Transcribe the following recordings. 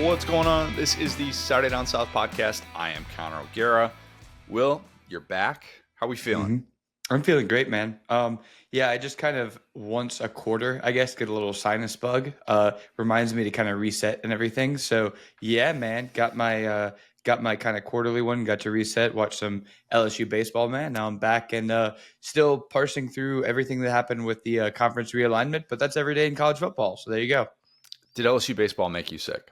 What's going on? This is the Saturday Down South podcast. I am Connor O'Gara. Will, you're back. How we feeling? I'm feeling great, man. Yeah, I just kind of once a quarter, I guess, get a little sinus bug. Reminds me to kind of reset and everything. So yeah, man, got my kind of quarterly one. Got to reset, watch some LSU baseball, man. Now I'm back and still parsing through everything that happened with the conference realignment. But that's every day in college football. So there you go. Did LSU baseball make you sick?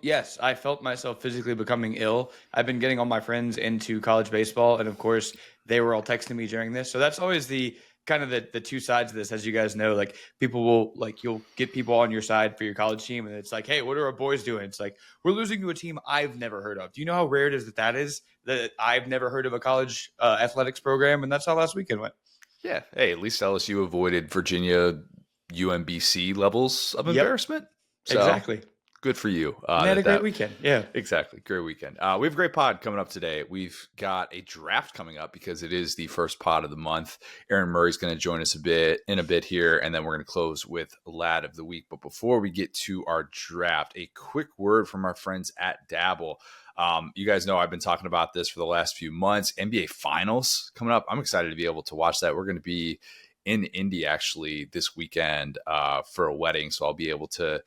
Yes, I felt myself physically becoming ill. I've been getting all my friends into college baseball, and of course, they were all texting me during this. So that's always the kind of the two sides of this, as you guys know. Like people will you'll get people on your side for your college team, and it's like, hey, what are our boys doing? It's like we're losing to a team I've never heard of. Do you know how rare it is that is that I've never heard of a college athletics program? And that's how last weekend went. Yeah. Hey, at least LSU avoided Virginia UMBC levels of embarrassment. So, exactly. Good for you. They had a great weekend. Yeah, exactly. Great weekend. We have a great pod coming up today. We've got a draft coming up because it is the first pod of the month. Aaron Murray's going to join us in a bit here, and then we're going to close with Lad of the Week. But before we get to our draft, a quick word from our friends at Dabble. You guys know I've been talking about this for the last few months. NBA Finals coming up. I'm excited to be able to watch that. We're going to be in Indy actually this weekend for a wedding, so I'll be able to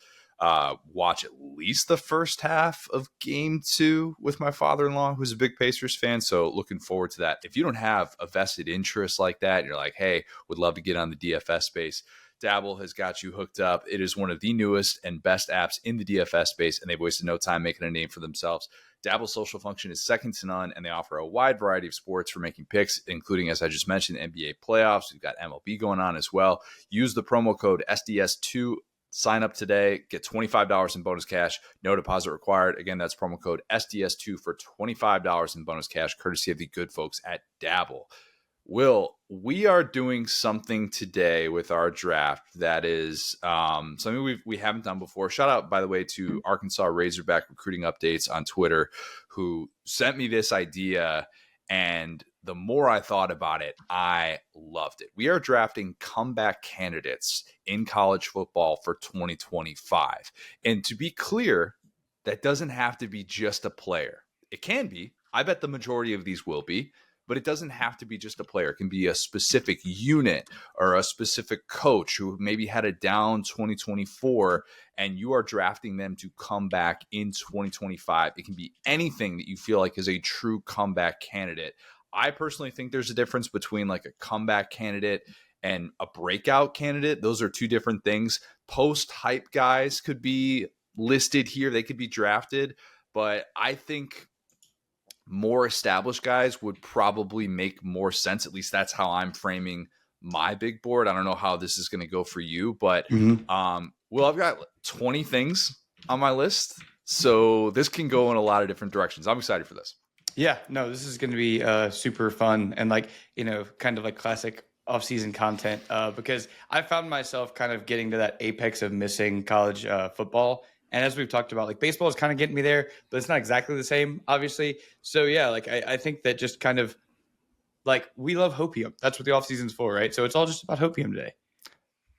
watch at least the first half of game 2 with my father-in-law, who's a big Pacers fan. So looking forward to that. If you don't have a vested interest like that, you're like, hey, would love to get on the DFS space, Dabble has got you hooked up. It is one of the newest and best apps in the DFS space, and they've wasted no time making a name for themselves. Dabble's social function is second to none, and they offer a wide variety of sports for making picks, including, as I just mentioned, NBA playoffs. We've got MLB going on as well. Use the promo code SDS2. Sign up today, get $25 in bonus cash, no deposit required. Again, that's promo code SDS2 for $25 in bonus cash, courtesy of the good folks at Dabble. Will, we are doing something today with our draft that is something we haven't done before. Shout out, by the way, to Arkansas Razorback Recruiting Updates on Twitter, who sent me this idea, and the more I thought about it, I loved it. We are drafting comeback candidates in college football for 2025. And to be clear, that doesn't have to be just a player. It can be. I bet the majority of these will be. But it doesn't have to be just a player. It can be a specific unit or a specific coach who maybe had a down 2024, and you are drafting them to come back in 2025. It can be anything that you feel like is a true comeback candidate. I personally think there's a difference between like a comeback candidate and a breakout candidate. Those are two different things. Post-hype guys could be listed here. They could be drafted. But I think more established guys would probably make more sense. At least that's how I'm framing my big board. I don't know how this is going to go for you, but well, I've got 20 things on my list, so this can go in a lot of different directions. I'm excited for this. Yeah, no, this is going to be super fun and kind of like classic off-season content because I found myself kind of getting to that apex of missing college football. And as we've talked about, like baseball is kind of getting me there, but it's not exactly the same, obviously. So yeah, like I think that just kind of like we love hopium. That's what the offseason's for, right? So it's all just about hopium today.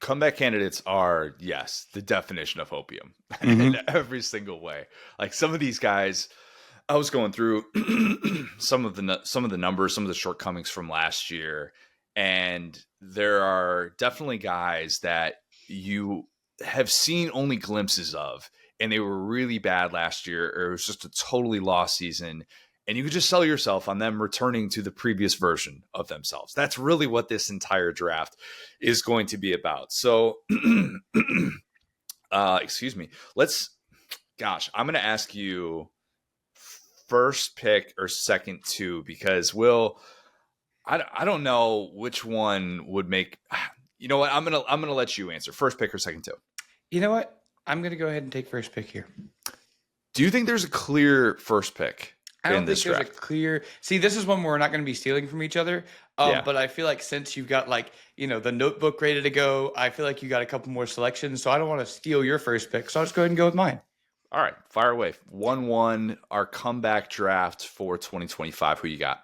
Comeback candidates are, yes, the definition of hopium in every single way. Like some of these guys, I was going through some of the numbers, some of the shortcomings from last year, and there are definitely guys that you have seen only glimpses of, and they were really bad last year, or it was just a totally lost season, and you could just sell yourself on them returning to the previous version of themselves. That's really what this entire draft is going to be about. So, excuse me. I'm going to ask you first pick or second two, because I don't know which one would make. You know what? I'm gonna let you answer first pick or second two. You know what? I'm gonna go ahead and take first pick here. Do you think there's a clear first pick? I don't think there's a clear. See, this is one where we're not going to be stealing from each other. But I feel like since you've got the notebook ready to go, I feel like you got a couple more selections. So I don't want to steal your first pick. So I'll just go ahead and go with mine. All right, fire away. 1-1, our comeback draft for 2025. Who you got?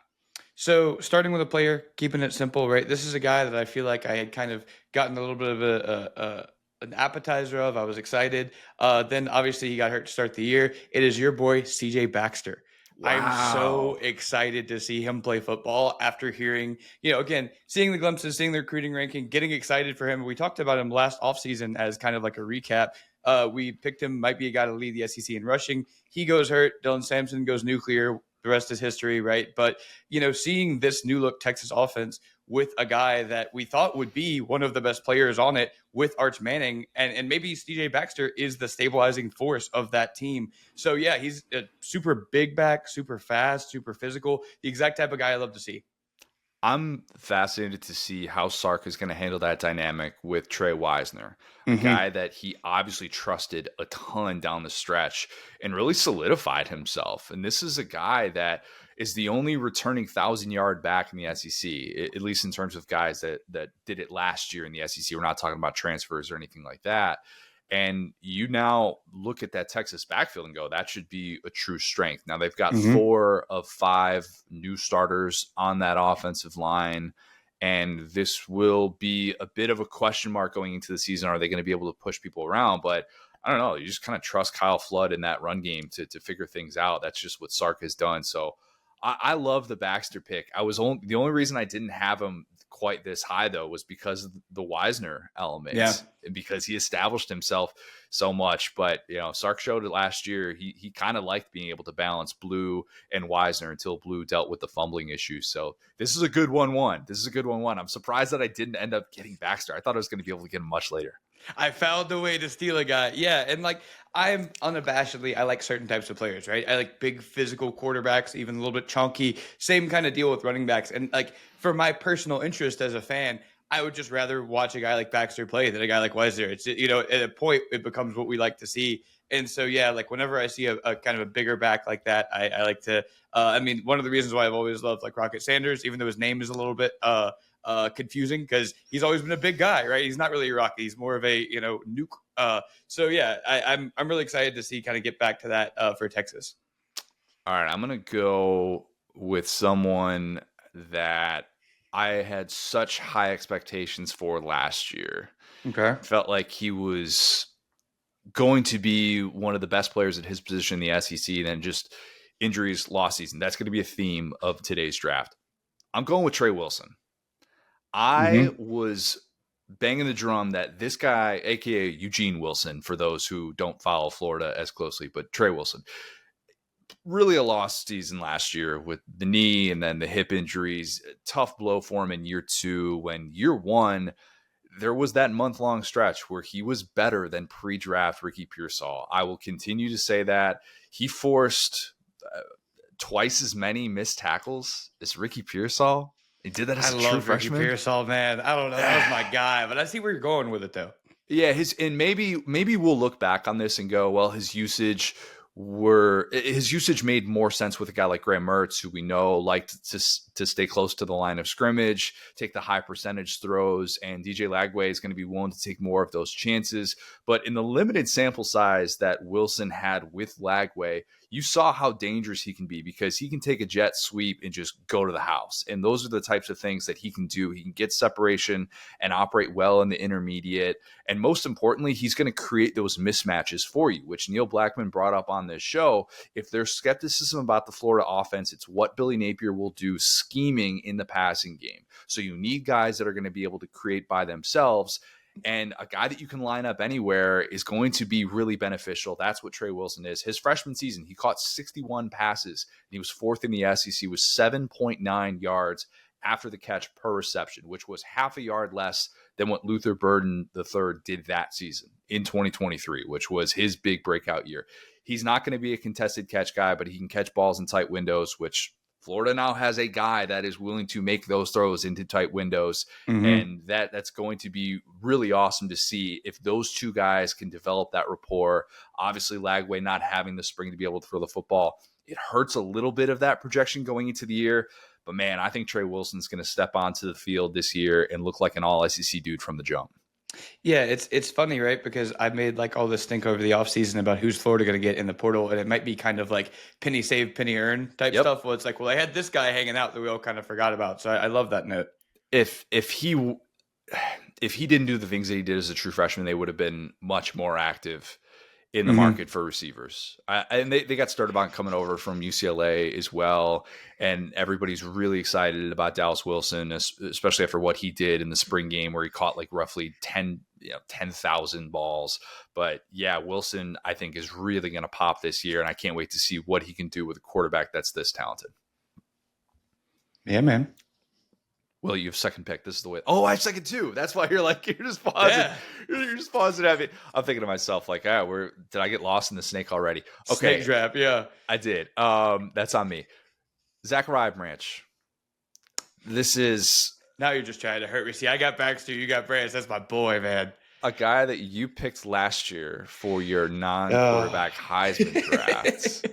So starting with a player, keeping it simple, right? This is a guy that I feel like I had kind of gotten a little bit of an appetizer of. I was excited. Then obviously he got hurt to start the year. It is your boy CJ Baxter. I'm so Wow. excited to see him play football after hearing, again, seeing the glimpses, seeing the recruiting ranking, getting excited for him. We talked about him last offseason as kind of like a recap. We picked him, might be a guy to lead the SEC in rushing. He goes hurt. Dylan Sampson goes nuclear. The rest is history, right? But, seeing this new look Texas offense with a guy that we thought would be one of the best players on it with Arch Manning, and maybe CJ Baxter is the stabilizing force of that team. So yeah, he's a super big back, super fast, super physical, the exact type of guy I love to see. I'm fascinated to see how Sark is going to handle that dynamic with Trey Wisner, a Mm-hmm. guy that he obviously trusted a ton down the stretch and really solidified himself. And this is a guy that is the only returning 1,000-yard back in the SEC, at least in terms of guys that did it last year in the SEC. We're not talking about transfers or anything like that. And you now look at that Texas backfield and go, that should be a true strength. Now they've got Mm-hmm. 4 of 5 new starters on that offensive line. And this will be a bit of a question mark going into the season. Are they going to be able to push people around? But I don't know. You just kind of trust Kyle Flood in that run game to figure things out. That's just what Sark has done. So I love the Baxter pick. The only reason I didn't have him quite this high though was because of the Wisner Yeah. element and because he established himself so much. But Sark showed it last year. He kind of liked being able to balance Blue and Wisner until Blue dealt with the fumbling issue. So this is a good 1-1. This is a good 1-1. I'm surprised that I didn't end up getting Baxter. I thought I was going to be able to get him much later. I found a way to steal a guy. Yeah. And like, I'm unabashedly, I like certain types of players, right? I like big physical quarterbacks, even a little bit chunky. Same kind of deal with running backs. And like, for my personal interest as a fan, I would just rather watch a guy like Baxter play than a guy like Weisner. It's, at a point, it becomes what we like to see. And so, yeah, like whenever I see a kind of a bigger back like that, I like to, one of the reasons why I've always loved like Rocket Sanders, even though his name is a little bit, confusing because he's always been a big guy, right? He's not really a Rocky. He's more of a nuke. So yeah, I'm really excited to see kind of get back to that for Texas. All right, I'm going to go with someone that I had such high expectations for last year. Okay. Felt like he was going to be one of the best players at his position in the SEC, and then just injuries, lost season. That's going to be a theme of today's draft. I'm going with Trey Wilson. I Mm-hmm. was banging the drum that this guy, aka Eugene Wilson, for those who don't follow Florida as closely, but Trey Wilson, really a lost season last year with the knee and then the hip injuries. Tough blow for him in year 2. When year 1, there was that month-long stretch where he was better than pre-draft Ricky Pearsall. I will continue to say that. He forced twice as many missed tackles as Ricky Pearsall. He did that I as a true love Ricky freshman. Pearsall, man. I don't know. That was my guy, but I see where you're going with it, though. Yeah, maybe we'll look back on this and go, well, his usage made more sense with a guy like Graham Mertz, who we know liked to stay close to the line of scrimmage, take the high percentage throws, and DJ Lagway is going to be willing to take more of those chances. But in the limited sample size that Wilson had with Lagway, you saw how dangerous he can be because he can take a jet sweep and just go to the house. And those are the types of things that he can do. He can get separation and operate well in the intermediate. And most importantly, he's going to create those mismatches for you, which Neil Blackman brought up on this show. If there's skepticism about the Florida offense, it's what Billy Napier will do scheming in the passing game. So you need guys that are going to be able to create by themselves. And a guy that you can line up anywhere is going to be really beneficial. That's what Trey Wilson is. His freshman season, he caught 61 passes. And he was 4th in the SEC with 7.9 yards after the catch per reception, which was half a yard less than what Luther Burden III did that season in 2023, which was his big breakout year. He's not going to be a contested catch guy, but he can catch balls in tight windows, which Florida now has a guy that is willing to make those throws into tight windows. Mm-hmm. And that's going to be really awesome to see if those two guys can develop that rapport. Obviously, Lagway not having the spring to be able to throw the football, it hurts a little bit of that projection going into the year. But man, I think Trey Wilson's going to step onto the field this year and look like an all SEC dude from the jump. Yeah, it's funny, right? Because I made like all this think over the offseason about who's Florida going to get in the portal, and it might be kind of like penny save, penny earn type Yep. stuff. Well, it's like, well, I had this guy hanging out that we all kind of forgot about. So I love that note. If he if he didn't do the things that he did as a true freshman, they would have been much more active in the Mm-hmm. market for receivers. And they got started on coming over from UCLA as well. And everybody's really excited about Dallas Wilson, especially after what he did in the spring game where he caught like roughly 10,000 balls. But yeah, Wilson, I think, is really going to pop this year. And I can't wait to see what he can do with a quarterback that's this talented. Yeah, man. Well, you have second pick. This is the way. Oh, I have second too. That's why you're just pausing. Yeah. You're just pausing at me. I'm thinking to myself, like, did I get lost in the snake already? Okay. Snake draft, yeah. I did. That's on me. Zachariah Branch. This is Now you're just trying to hurt me. See, I got Baxter, you got Branch. That's my boy, man. a guy that you picked last year for your non-quarterback Heisman draft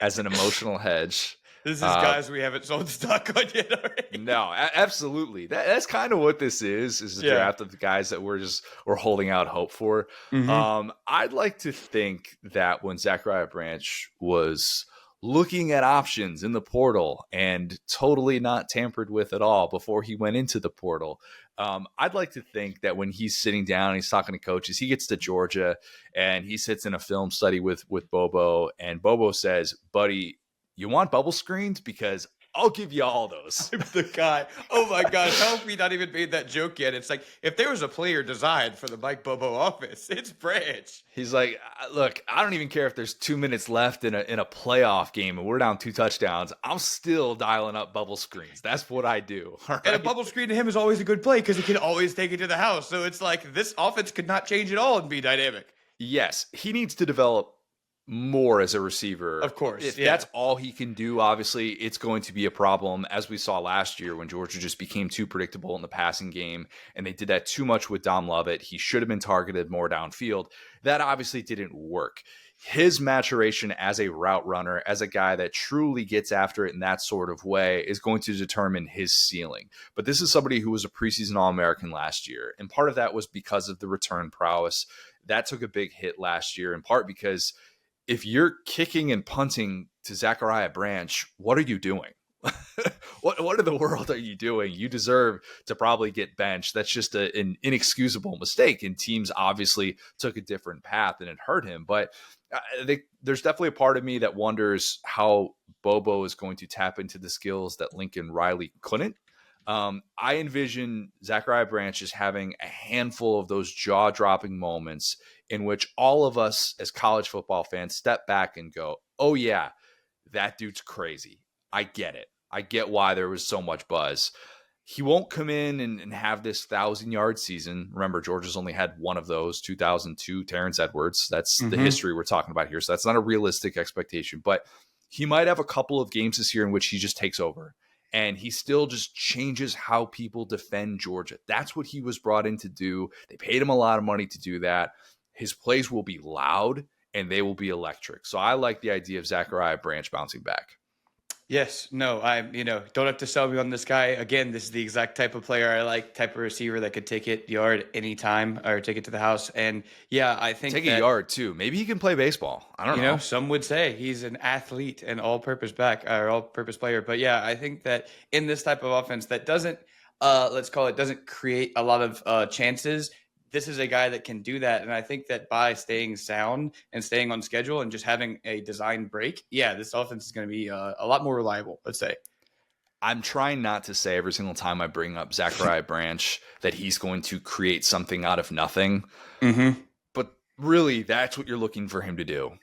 as an emotional hedge. This is guys we haven't sold stock on yet already. No, absolutely. That's kind of what this is a draft of the guys that we're holding out hope for. Mm-hmm. I'd like to think that when Zachariah Branch was looking at options in the portal and totally not tampered with at all before he went into the portal, I'd like to think that when he's sitting down and he's talking to coaches, he gets to Georgia and he sits in a film study with Bobo, and Bobo says, buddy, you want bubble screens? Because I'll give you all those. I'm the guy. Oh my gosh, how have we not even made that joke yet? It's like, if there was a player designed for the Mike Bobo office, it's Branch. He's like, look, I don't even care if there's 2 minutes left in a playoff game and we're down 2 touchdowns. I'm still dialing up bubble screens. That's what I do. All right? And a bubble screen to him is always a good play because he can always take it to the house. So it's like, this offense could not change at all and be dynamic. Yes, he needs to develop more as a receiver. Of course. If that's all he can do, obviously it's going to be a problem, as we saw last year when Georgia just became too predictable in the passing game, and they did that too much with Dom Lovett. He should have been targeted more downfield. That obviously didn't work. His maturation as a route runner, as a guy that truly gets after it in that sort of way, is going to determine his ceiling. But this is somebody who was a preseason All-American last year, and part of that was because of the return prowess. That took a big hit last year, in part because if you're kicking and punting to Zachariah Branch, what are you doing? What in the world are you doing? You deserve to probably get benched. That's just an inexcusable mistake. And teams obviously took a different path and it hurt him. But I think there's definitely a part of me that wonders how Bobo is going to tap into the skills that Lincoln Riley couldn't. I envision Zachariah Branch as having a handful of those jaw-dropping moments in which all of us as college football fans step back and go, oh yeah, that dude's crazy. I get it. I get why there was so much buzz. He won't come in and have this 1,000-yard season. Remember, Georgia's only had one of those, 2002, Terrence Edwards. That's the history we're talking about here. So that's not a realistic expectation. But he might have a couple of games this year in which he just takes over. And he still just changes how people defend Georgia. That's what he was brought in to do. They paid him a lot of money to do that. His plays will be loud and they will be electric. So I like the idea of Zachariah Branch bouncing back. Yes, no, don't have to sell me on this guy. Again, this is the exact type of player I like, type of receiver that could take it yard anytime or take it to the house. And yeah, I think take a yard too. Maybe he can play baseball. I don't know. Some would say he's an athlete and all-purpose back or all-purpose player. But yeah, I think that in this type of offense that doesn't, let's call it, doesn't create a lot of chances, this is a guy that can do that. And I think that by staying sound and staying on schedule and just having a design break, yeah, this offense is going to be a lot more reliable, let's say. I'm trying not to say every single time I bring up Zachariah Branch that he's going to create something out of nothing. Mm-hmm. But really, that's what you're looking for him to do.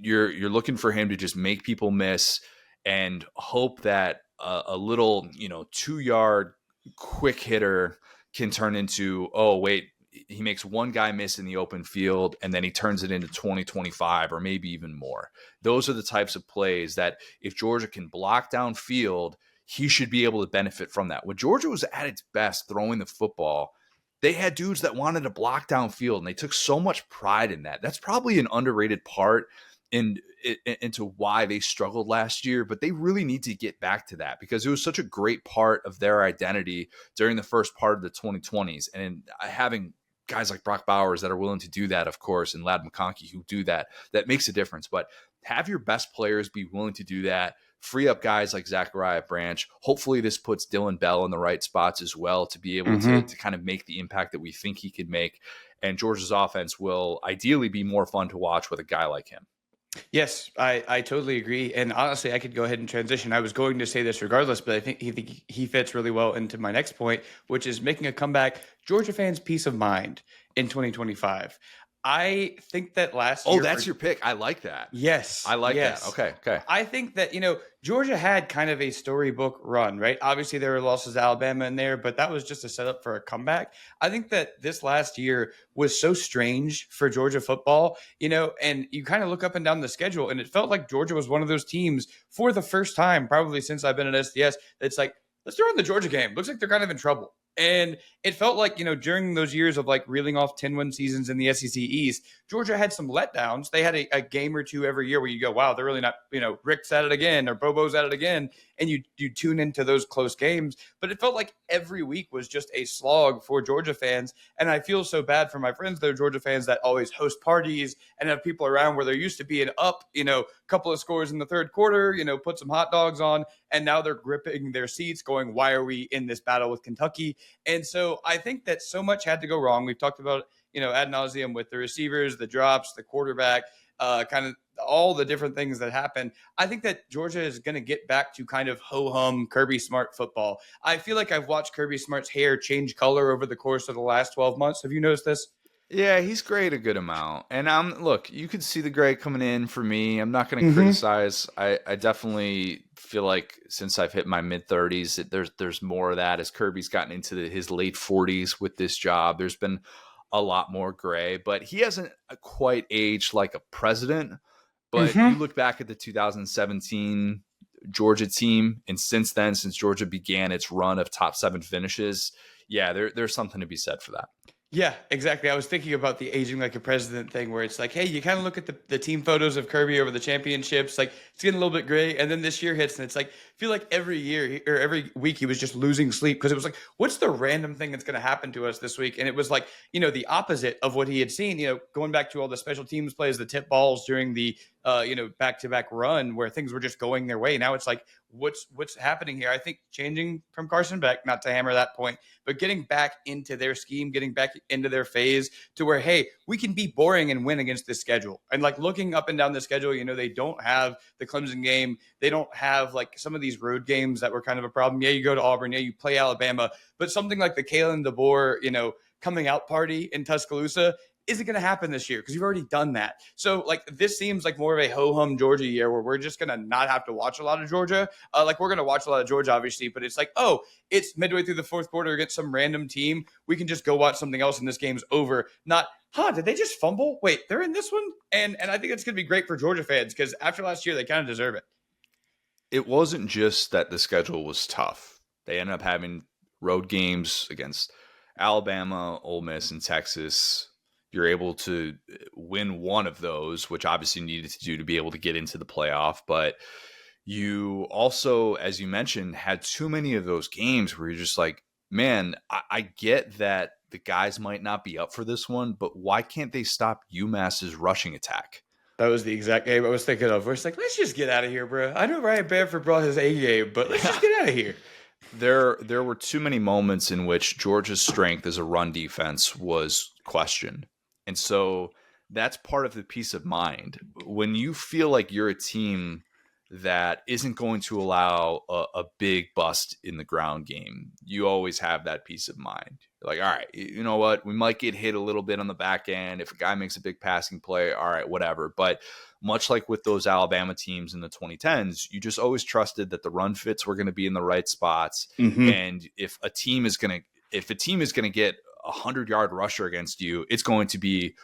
You're looking for him to just make people miss and hope that a little, 2-yard quick hitter can turn into, oh, wait, he makes one guy miss in the open field and then he turns it into 20-25 or maybe even more. Those are the types of plays that if Georgia can block downfield, he should be able to benefit from that. When Georgia was at its best throwing the football, they had dudes that wanted to block downfield and they took so much pride in that. That's probably an underrated part into why they struggled last year, but they really need to get back to that because it was such a great part of their identity during the first part of the 2020s. And having guys like Brock Bowers that are willing to do that, of course, and Ladd McConkey who do that, that makes a difference. But have your best players be willing to do that free up guys like Zachariah Branch. Hopefully this puts Dylan Bell in the right spots as well to be able to kind of make the impact that we think he could make. And Georgia's offense will ideally be more fun to watch with a guy like him. Yes, I totally agree. And honestly, I could go ahead and transition. I was going to say this regardless, but I think he fits really well into my next point, which is making a comeback. Georgia fans' peace of mind in 2025. I think that last Oh, year. that's your pick. I like that. Yes. I like that. Yes. Okay. I think that, Georgia had kind of a storybook run, right? Obviously, there were losses to Alabama in there, but that was just a setup for a comeback. I think that this last year was so strange for Georgia football, and you kind of look up and down the schedule, and it felt like Georgia was one of those teams for the first time, probably since I've been at SDS, that's like, let's throw in the Georgia game. Looks like they're kind of in trouble. And it felt like, during those years of like reeling off 10-win seasons in the SEC East, Georgia had some letdowns. They had a game or two every year where you go, wow, they're really not, Rick's at it again or Bobo's at it again. And you tune into those close games. But it felt like every week was just a slog for Georgia fans. And I feel so bad for my friends that are Georgia fans that always host parties and have people around where there used to be an up, couple of scores in the third quarter, put some hot dogs on. And now they're gripping their seats going, why are we in this battle with Kentucky? And so I think that so much had to go wrong. We've talked about, ad nauseum with the receivers, the drops, the quarterback, kind of all the different things that happen. I think that Georgia is going to get back to kind of ho-hum Kirby Smart football. I feel like I've watched Kirby Smart's hair change color over the course of the last 12 months. Have you noticed this? Yeah, he's grayed a good amount. And look, you could see the gray coming in for me. I'm not going to criticize. I definitely feel like since I've hit my mid-30s, there's more of that as Kirby's gotten into his late 40s with this job. There's been a lot more gray, but he hasn't quite aged like a president. But you look back at the 2017 Georgia team, and since then, since Georgia began its run of top 7 finishes, yeah, there's something to be said for that. Yeah, exactly. I was thinking about the aging like a president thing where it's like, hey, you kind of look at the team photos of Kirby over the championships, like it's getting a little bit gray. And then this year hits and it's like, I feel like every year or every week he was just losing sleep because it was like, what's the random thing that's going to happen to us this week? And it was like, the opposite of what he had seen, going back to all the special teams plays, the tip balls during the, back-to-back run where things were just going their way. Now it's like, what's happening here? I think changing from Carson Beck, not to hammer that point, but getting back into their scheme, getting back into their phase to where, hey, we can be boring and win against this schedule. And like looking up and down the schedule, they don't have the Clemson game. They don't have like some of these road games that were kind of a problem. Yeah, you go to Auburn. Yeah, you play Alabama. But something like the Kalen DeBoer, coming out party in Tuscaloosa isn't going to happen this year because you've already done that. So like this seems like more of a ho-hum Georgia year where we're just going to not have to watch a lot of Georgia. Like we're going to watch a lot of Georgia, obviously, but it's like, oh, it's midway through the fourth quarter against some random team. We can just go watch something else and this game's over. Not, did they just fumble? Wait, they're in this one? And I think it's going to be great for Georgia fans because after last year, they kind of deserve it. It wasn't just that the schedule was tough. They ended up having road games against Alabama, Ole Miss, and Texas. You're able to win one of those, which obviously needed to do to be able to get into the playoff. But you also, as you mentioned, had too many of those games where you're just like, man, I get that the guys might not be up for this one, but why can't they stop UMass's rushing attack? That was the exact game I was thinking of. Where it's like, let's just get out of here, bro. I know Ryan Bamford brought his A game, but let's just get out of here. There were too many moments in which Georgia's strength as a run defense was questioned. And so that's part of the peace of mind. When you feel like you're a team that isn't going to allow a big bust in the ground game, you always have that peace of mind. You're like, all right, you know what? We might get hit a little bit on the back end. If a guy makes a big passing play, all right, whatever. But much like with those Alabama teams in the 2010s, you just always trusted that the run fits were going to be in the right spots. And if a team is going to get a 100-yard rusher against you, it's going to be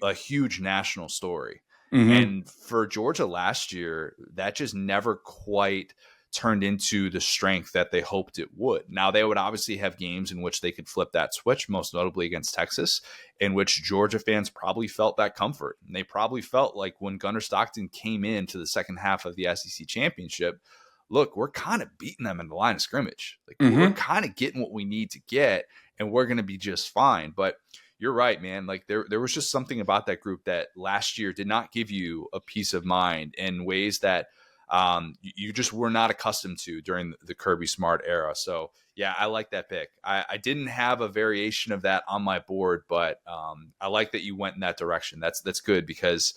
a huge national story. And for Georgia last year, that just never quite turned into the strength that they hoped it would. Now, they would obviously have games in which they could flip that switch, most notably against Texas, in which Georgia fans probably felt that comfort. And they probably felt like when Gunnar Stockton came into the second half of the SEC championship, look, we're kind of beating them in the line of scrimmage. Like we're kind of getting what we need to get, and we're going to be just fine. But you're right, man. Like there was just something about that group that last year did not give you a peace of mind in ways that You just were not accustomed to during the Kirby Smart era. So yeah, I like that pick. I didn't have a variation of that on my board, but I like that you went in that direction. That's good, because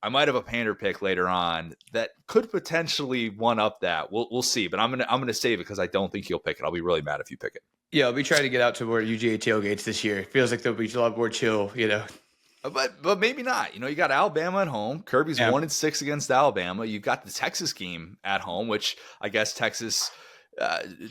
I might have a pander pick later on that could potentially one up that. We'll see, but I'm gonna save it because I don't think you'll pick it. I'll be really mad if you pick it. Yeah, I'll be trying to get out to more UGA tailgates this year. It feels like there'll be a lot more chill, you know. But maybe not. You got Alabama at home. Kirby's Yeah. 1-6 against Alabama. You've got the Texas game at home, which I guess Texas,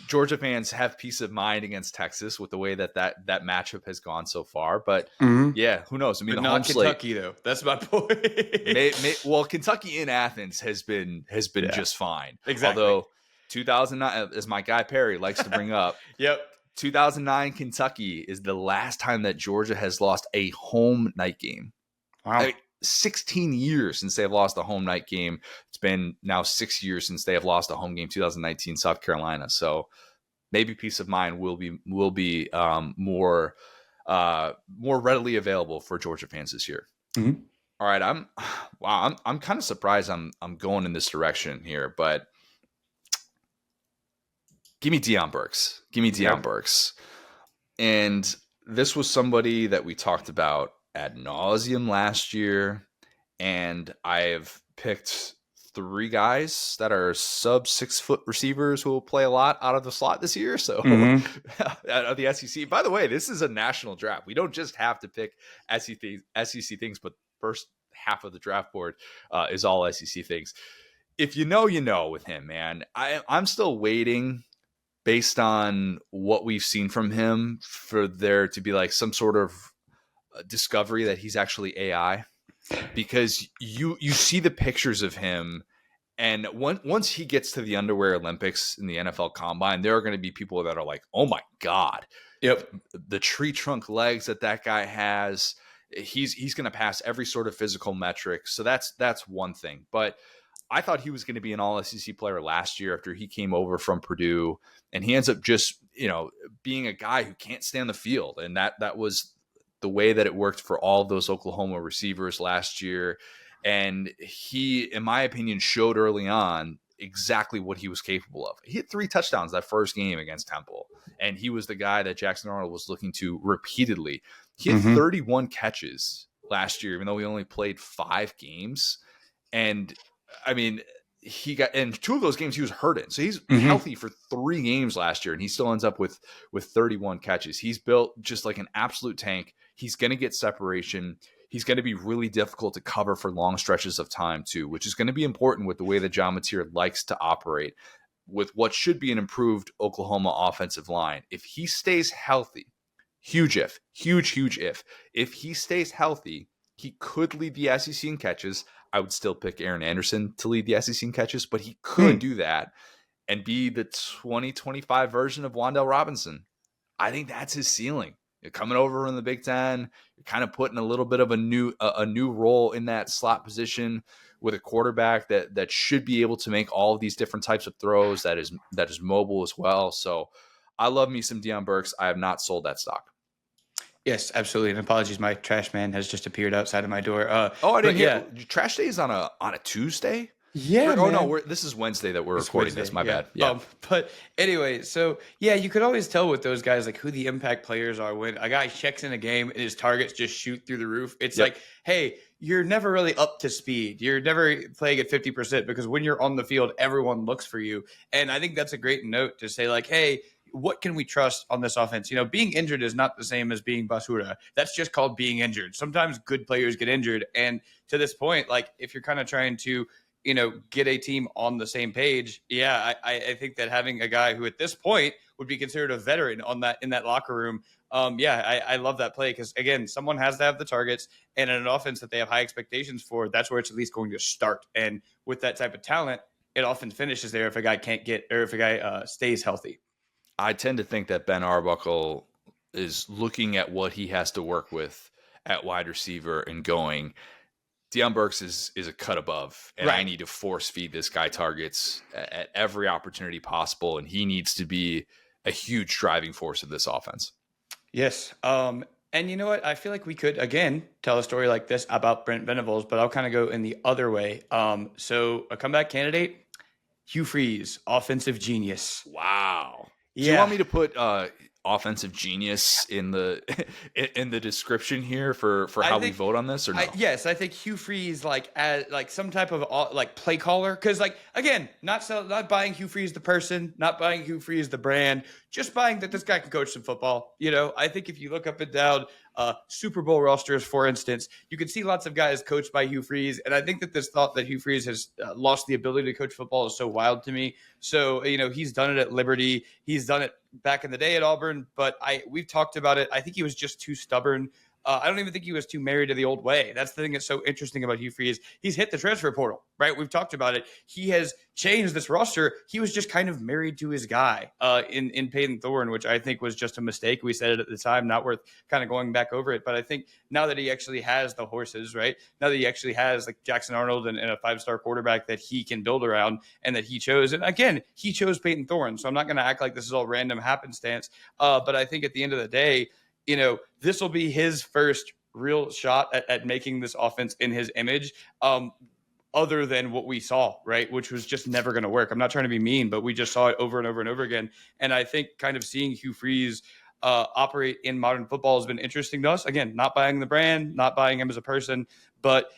Georgia fans have peace of mind against Texas with the way that matchup has gone so far. But yeah, who knows? I mean, But the home not slate. Kentucky though. That's my point. Well, Kentucky in Athens has been just fine. Exactly. Although 2009, as my guy Perry likes to bring up, Yep. 2009 Kentucky is the last time that Georgia has lost a home night game. Wow. 16 years since they've lost a home night game. It's been now 6 years since they have lost a home game, 2019 South Carolina. So maybe peace of mind will be more readily available for Georgia fans this year. Mm-hmm. All right, I'm kind of surprised I'm going in this direction here, but give me Deion Burks. Burks. And this was somebody that we talked about ad nauseum last year, and I've picked 3 guys that are sub 6 foot receivers who will play a lot out of the slot this year. So out of the SEC. By the way, this is a national draft. We don't just have to pick SEC things, but first half of the draft board is all SEC things. If you know with him, man. I'm still waiting, based on what we've seen from him, for there to be like some sort of discovery that he's actually AI, because you see the pictures of him, and once he gets to the underwear Olympics in the NFL Combine, there are going to be people that are like, oh my God, yep, the tree trunk legs that guy has. He's going to pass every sort of physical metric. So that's one thing. But I thought he was going to be an all SEC player last year after he came over from Purdue, and he ends up just, being a guy who can't stay on the field. And that was the way that it worked for all of those Oklahoma receivers last year. And he, in my opinion, showed early on exactly what he was capable of. He hit 3 touchdowns that first game against Temple, and he was the guy that Jackson Arnold was looking to repeatedly. He had 31 catches last year, even though he only played 5 games. And I mean, he got in 2 of those games he was hurting. So he's healthy for 3 games last year, and he still ends up with 31 catches. He's built just like an absolute tank. He's going to get separation. He's going to be really difficult to cover for long stretches of time too, which is going to be important with the way that John Mateer likes to operate with what should be an improved Oklahoma offensive line. If he stays healthy, huge if. If he stays healthy, he could lead the SEC in catches. I would still pick Aaron Anderson to lead the SEC in catches, but he could do that and be the 2025 version of Wan'Dale Robinson. I think that's his ceiling. You're coming over in the Big Ten. You're kind of putting a little bit of a new role in that slot position with a quarterback that should be able to make all of these different types of throws, that is mobile as well. So I love me some Deion Burks. I have not sold that stock. Yes, absolutely. And apologies, my trash man has just appeared outside of my door. I didn't hear. Trash day is on a Tuesday. Yeah. This is Wednesday that we're recording this. My bad. Yeah. But anyway, so yeah, you could always tell with those guys like who the impact players are when a guy checks in a game and his targets just shoot through the roof. It's like, hey, you're never really up to speed. You're never playing at 50% because when you're on the field, everyone looks for you. And I think that's a great note to say like, hey, what can we trust on this offense? Being injured is not the same as being basura. That's just called being injured. Sometimes good players get injured. And to this point, like if you're kind of trying to, get a team on the same page. Yeah. I think that having a guy who at this point would be considered a veteran in that locker room. I love that play because again, someone has to have the targets, and in an offense that they have high expectations for, that's where it's at least going to start. And with that type of talent, it often finishes there if a guy stays healthy. I tend to think that Ben Arbuckle is looking at what he has to work with at wide receiver and going, Deion Burks is a cut above, and I need to force feed this guy targets at every opportunity possible, and he needs to be a huge driving force of this offense. Yes. And you know what? I feel like we could, again, tell a story like this about Brent Venables, but I'll kind of go in the other way. So a comeback candidate, Hugh Freeze, offensive genius. Wow. Do you want Yeah. me to put offensive genius in the in the description here for I how we think vote on this or no? yes, I think Hugh Freeze like as like some type of like play caller, because like again, not buying Hugh Freeze the person, not buying Hugh Freeze the brand, just buying that this guy can coach some football. I think if you look up and down Super Bowl rosters, for instance, you can see lots of guys coached by Hugh Freeze, and I think that this thought that Hugh Freeze has lost the ability to coach football is so wild to me. So he's done it at Liberty, he's done it back in the day at Auburn, but we've talked about it. I think he was just too stubborn. I don't even think he was too married to the old way. That's the thing that's so interesting about Hugh Freeze. He's hit the transfer portal, right? We've talked about it. He has changed this roster. He was just kind of married to his guy in Peyton Thorne, which I think was just a mistake. We said it at the time, not worth kind of going back over it. But I think now that he actually has the horses, right? Now that he actually has like Jackson Arnold and a 5-star quarterback that he can build around and that he chose. And again, he chose Peyton Thorne. So I'm not going to act like this is all random happenstance. But I think at the end of the day, this will be his first real shot at making this offense in his image, other than what we saw, right? Which was just never going to work. I'm not trying to be mean, but we just saw it over and over and over again. And I think kind of seeing Hugh Freeze operate in modern football has been interesting to us. Again, not buying the brand, not buying him as a person, but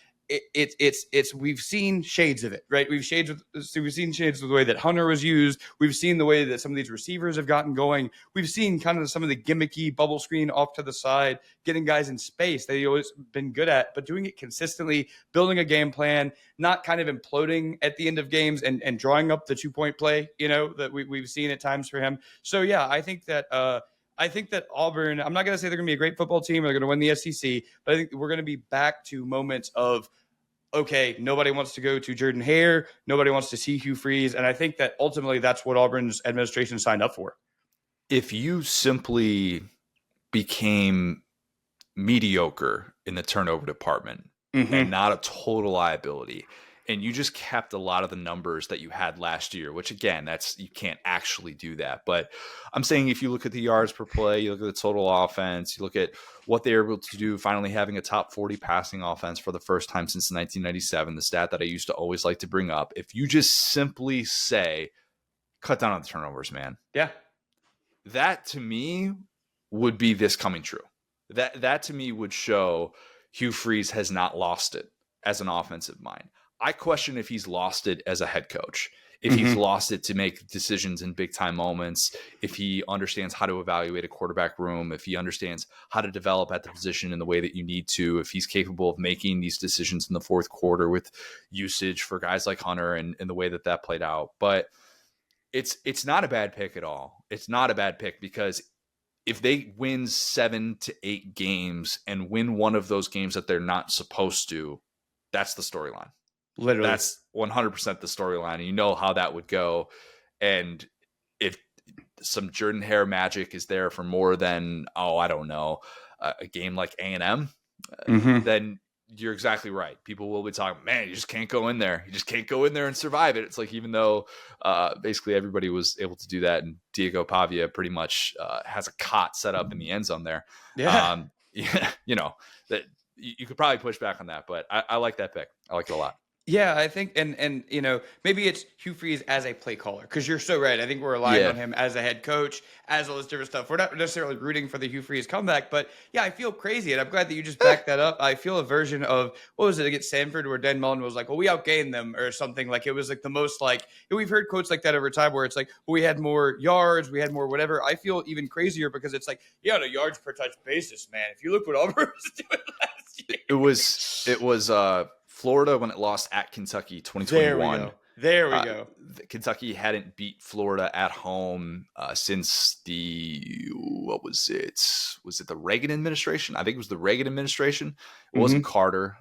it's we've seen shades of it, right? We've seen shades of the way that Hunter was used. We've seen the way that some of these receivers have gotten going. We've seen kind of some of the gimmicky bubble screen off to the side, getting guys in space that he's always been good at, but doing it consistently, building a game plan, not kind of imploding at the end of games and drawing up the 2-point play, that we've seen at times for him. So yeah, I think that Auburn, I'm not going to say they're going to be a great football team or they're going to win the SEC, but I think we're going to be back to moments of, okay, nobody wants to go to Jordan Hare. Nobody wants to see Hugh Freeze. And I think that ultimately that's what Auburn's administration signed up for. If you simply became mediocre in the turnover department and not a total liability, and you just kept a lot of the numbers that you had last year, which again, you can't actually do that. But I'm saying if you look at the yards per play, you look at the total offense, you look at what they were able to do, finally having a top 40 passing offense for the first time since 1997, the stat that I used to always like to bring up. If you just simply say, cut down on the turnovers, man. Yeah. That to me would be this coming true. That to me would show Hugh Freeze has not lost it as an offensive mind. I question if he's lost it as a head coach, if he's lost it to make decisions in big time moments, if he understands how to evaluate a quarterback room, if he understands how to develop at the position in the way that you need to, if he's capable of making these decisions in the fourth quarter with usage for guys like Hunter and the way that played out. But it's not a bad pick at all. It's not a bad pick because if they win 7 to 8 games and win one of those games that they're not supposed to, that's the storyline. Literally. That's 100% the storyline. And you know how that would go. And if some Jordan Hare magic is there for more than, I don't know, a game like A&M, then you're exactly right. People will be talking, man, you just can't go in there. You just can't go in there and survive it. It's like, even though basically everybody was able to do that, and Diego Pavia pretty much has a cot set up in the end zone there. Yeah. That you could probably push back on that, but I like that pick. I like it a lot. Yeah, I think, and maybe it's Hugh Freeze as a play caller, because you're so right. I think we're relying on him as a head coach, as all this different stuff. We're not necessarily rooting for the Hugh Freeze comeback, but yeah, I feel crazy, and I'm glad that you just backed that up. I feel a version of, what was it against Stanford, where Dan Mullen was like, well, we outgained them or something. Like, it was like the most like, we've heard quotes like that over time where it's like, well, we had more yards, we had more whatever. I feel even crazier because it's like, yeah, on a yards per touch basis, man. If you look what Auburn was doing last year. It was Florida when it lost at Kentucky 2021. There we go. Kentucky hadn't beat Florida at home since what was it? Was it the Reagan administration? I think it was the Reagan administration. It wasn't Carter.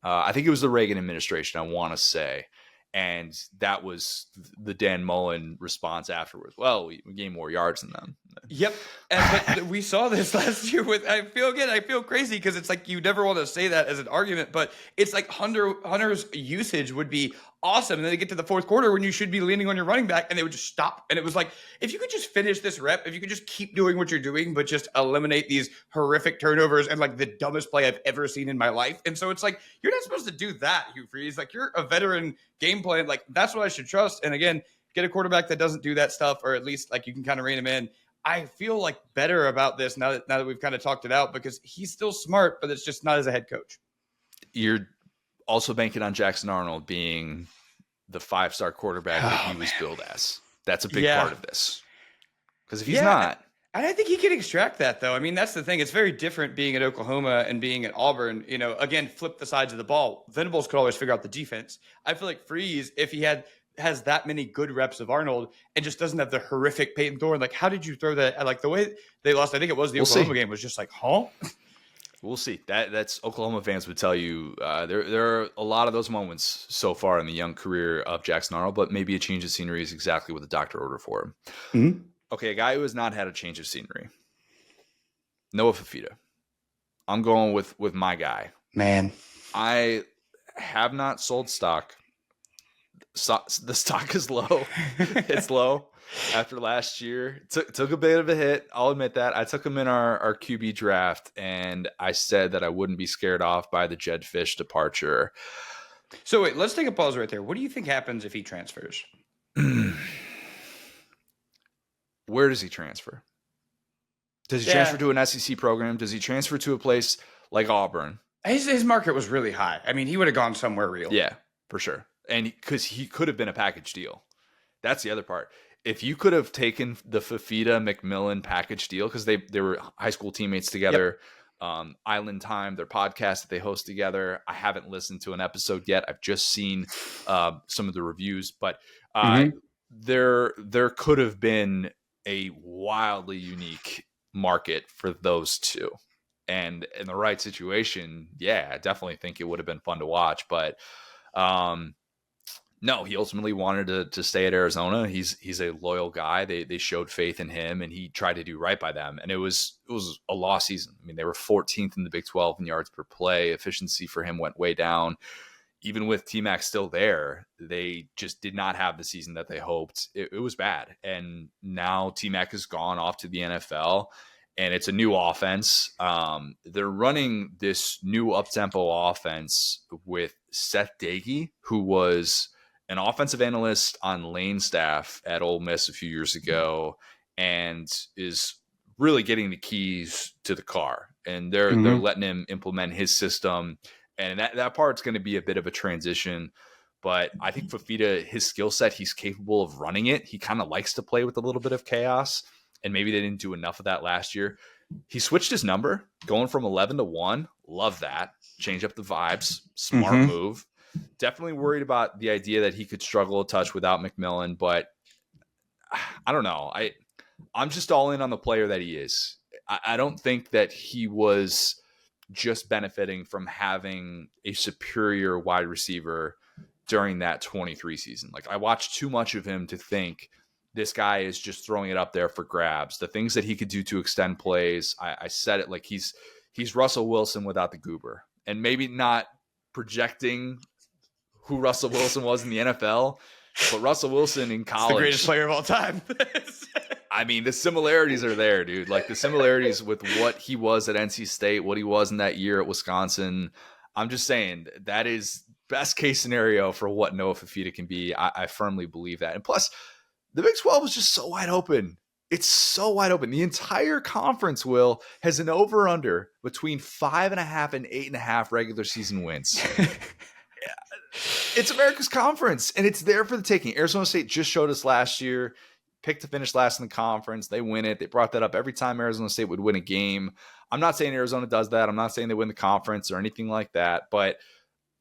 I think it was the Reagan administration, I want to say. And that was the Dan Mullen response afterwards. Well, we gained more yards than them. Yep. But we saw this last year with, I feel crazy because it's like, you never want to say that as an argument, but it's like Hunter's usage would be awesome. And then they get to the fourth quarter when you should be leaning on your running back and they would just stop. And it was like, if you could just finish this rep, if you could just keep doing what you're doing, but just eliminate these horrific turnovers and like the dumbest play I've ever seen in my life. And so it's like, you're not supposed to do that, Hugh Freeze. Like, you're a veteran game plan. Like, that's what I should trust. And again, get a quarterback that doesn't do that stuff, or at least like you can kind of rein him in. I feel like better about this now that we've kind of talked it out, because he's still smart, but it's just not as a head coach. You're also banking on Jackson Arnold being the 5-star quarterback that he was billed as. That's a big part of this. Because if he's not. And I think he can extract that, though. I mean, that's the thing. It's very different being at Oklahoma and being at Auburn. You know, again, flip the sides of the ball. Venables could always figure out the defense. I feel like Freeze, if he has that many good reps of Arnold and just doesn't have the horrific Peyton Thorne, like, how did you throw that? Like, the way they lost, I think it was the Oklahoma game, was just like, huh? We'll see. That's Oklahoma fans would tell you there are a lot of those moments so far in the young career of Jackson Arnold, but maybe a change of scenery is exactly what the doctor ordered for him. Mm-hmm. Okay, a guy who has not had a change of scenery. Noah Fifita. I'm going with my guy. Man. I have not sold stock. The stock is low. It's low after last year. Took a bit of a hit. I'll admit that. I took him in our QB draft, and I said that I wouldn't be scared off by the Jed Fish departure. So wait, let's take a pause right there. What do you think happens if he transfers? Where does he transfer? Does he transfer to an SEC program? Does he transfer to a place like Auburn? His market was really high. I mean, he would have gone somewhere real. Yeah, for sure. And because he could have been a package deal. That's the other part. If you could have taken the Fifita McMillan package deal, because they were high school teammates together, Island Time, their podcast that they host together. I haven't listened to an episode yet. I've just seen some of the reviews, but there could have been a wildly unique market for those two. And in the right situation, yeah, I definitely think it would have been fun to watch. But no, he ultimately wanted to stay at Arizona. He's a loyal guy. They showed faith in him, and he tried to do right by them. And it was a lost season. I mean, they were 14th in the Big 12 in yards per play. Efficiency for him went way down. Even with T-Mac still there, they just did not have the season that they hoped. It was bad. And now T-Mac has gone off to the NFL, and it's a new offense. They're running this new up-tempo offense with Seth Dagey, who was an offensive analyst on Lane's staff at Ole Miss a few years ago, and is really getting the keys to the car. And they're letting him implement his system. And that part's going to be a bit of a transition. But I think Fifita, his skill set, he's capable of running it. He kind of likes to play with a little bit of chaos. And maybe they didn't do enough of that last year. He switched his number, going from 11 to 1. Love that. Change up the vibes. Smart move. Definitely worried about the idea that he could struggle a touch without McMillan. But I don't know. I'm just all in on the player that he is. I don't think that he was just benefiting from having a superior wide receiver during that 23 season. Like, I watched too much of him to think this guy is just throwing it up there for grabs. The things that he could do to extend plays, I said it, like he's Russell Wilson without the goober. And maybe not projecting who Russell Wilson was in the NFL, but Russell Wilson in college, the greatest player of all time. I mean, the similarities are there, dude. Like the similarities with what he was at NC State, what he was in that year at Wisconsin. I'm just saying that is best case scenario for what Noah Fifita can be. I firmly believe that. And plus, the Big 12 is just so wide open. It's so wide open. The entire conference, Will, has an over-under between 5.5 and 8.5 regular season wins. It's America's conference, and it's there for the taking. Arizona State just showed us last year, picked to finish last in the conference. They win it. They brought that up every time Arizona State would win a game. I'm not saying Arizona does that. I'm not saying they win the conference or anything like that, but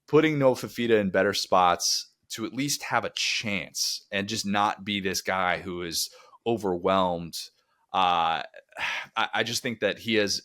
putting Noah Fifita in better spots to at least have a chance and just not be this guy who is overwhelmed. I just think that he has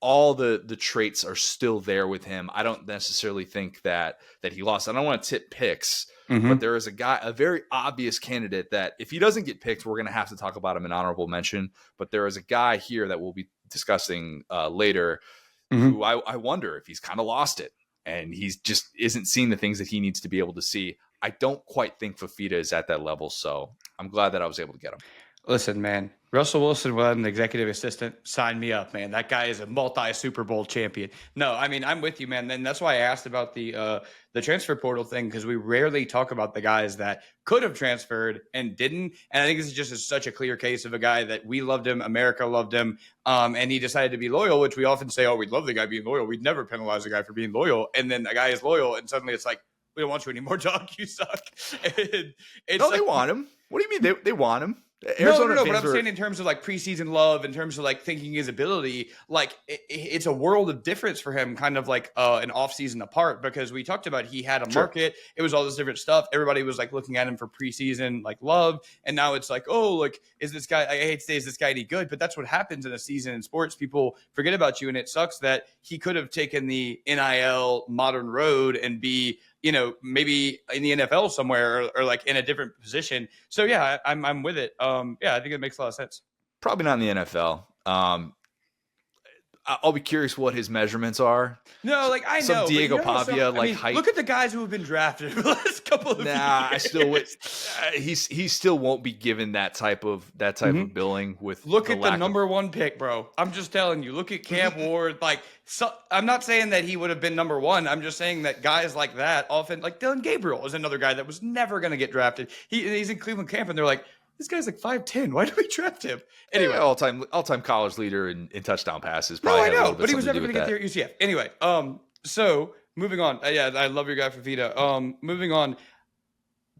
all the traits are still there with him. I don't necessarily think that he lost. I don't want to tip picks, but there is a very obvious candidate that if he doesn't get picked, we're going to have to talk about him in honorable mention. But there is a guy here that we'll be discussing later who I wonder if he's kind of lost it and he's just isn't seeing the things that he needs to be able to see. I don't quite think Fifita is at that level, so I'm glad that I was able to get him. Listen, man, Russell Wilson was an executive assistant. Sign me up, man. That guy is a multi Super Bowl champion. No, I mean I'm with you, man. And that's why I asked about the transfer portal thing because we rarely talk about the guys that could have transferred and didn't. And I think this is just such a clear case of a guy that we loved him, America loved him, and he decided to be loyal. Which we often say, oh, we'd love the guy being loyal. We'd never penalize a guy for being loyal. And then a guy is loyal, and suddenly it's like we don't want you anymore, dog. You suck. And it's No, like they want him. What do you mean they want him? no. But I'm saying in terms of like preseason love, in terms of like thinking his ability, like it's a world of difference for him, kind of like an offseason apart. Because we talked about he had a market, it was all this different stuff. Everybody was like looking at him for preseason like love, and now it's like, oh, like is this guy? I hate to say, is this guy any good? But that's what happens in a season in sports. People forget about you, and it sucks that he could have taken the NIL modern road and be, you know, maybe in the NFL somewhere or like in a different position. So yeah, I'm with it. Yeah, I think it makes a lot of sense. Probably not in the NFL. I'll be curious what his measurements are. No, like I Some know Diego but you know, Pavia I mean, height. look at the guys who have been drafted for the last couple of years. I still would. He still won't be given that type of of billing with. Look at the number one pick, bro. I'm just telling you. Look at Cam Ward. Like, so, I'm not saying that he would have been number one. I'm just saying that guys like that often, like Dylan Gabriel, is another guy that was never going to get drafted. He's in Cleveland camp, and they're like, this guy's like 5'10". Why do we draft him? Anyway, all time college leader in touchdown passes. No, Probably I had a know, little bit but he was something never to going do to with get there at UCF. Anyway, so moving on. Yeah, I love your guy for Vita. Moving on.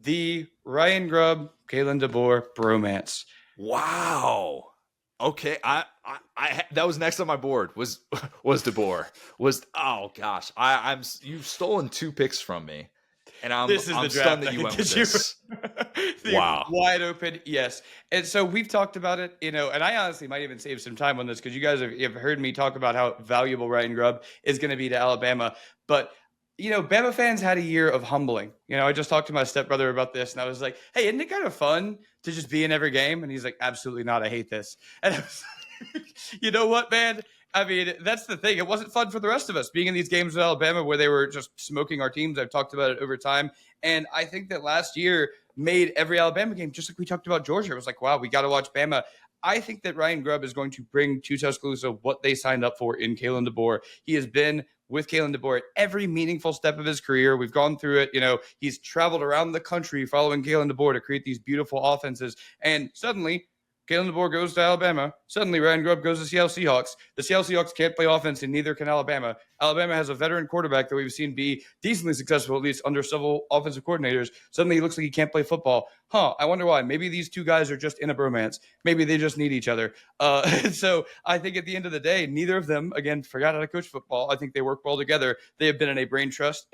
The Ryan Grubb, Kalen DeBoer bromance. Wow. Okay, I that was next on my board. Was DeBoer. Oh gosh, you've stolen 2 picks from me. And I'm stunned that you went with this. Wow. Wide open, yes. And so we've talked about it, you know, and I honestly might even save some time on this because you guys have heard me talk about how valuable Ryan Grubb is going to be to Alabama. But, you know, Bama fans had a year of humbling. You know, I just talked to my stepbrother about this, and I was like, hey, isn't it kind of fun to just be in every game? And he's like, absolutely not. I hate this. And I was like, you know what, man? I mean, that's the thing. It wasn't fun for the rest of us being in these games with Alabama where they were just smoking our teams. I've talked about it over time. And I think that last year made every Alabama game, just like we talked about Georgia. It was like, wow, we got to watch Bama. I think that Ryan Grubb is going to bring to Tuscaloosa what they signed up for in Kalen DeBoer. He has been with Kalen DeBoer at every meaningful step of his career. We've gone through it. You know, he's traveled around the country following Kalen DeBoer to create these beautiful offenses. And suddenly, Kalen DeBoer goes to Alabama. Suddenly, Ryan Grubb goes to Seattle Seahawks. The Seattle Seahawks can't play offense, and neither can Alabama. Alabama has a veteran quarterback that we've seen be decently successful, at least under several offensive coordinators. Suddenly, he looks like he can't play football. I wonder why. Maybe these 2 guys are just in a bromance. Maybe they just need each other. So I think at the end of the day, neither of them, again, forgot how to coach football. I think they work well together. They have been in a brain trust,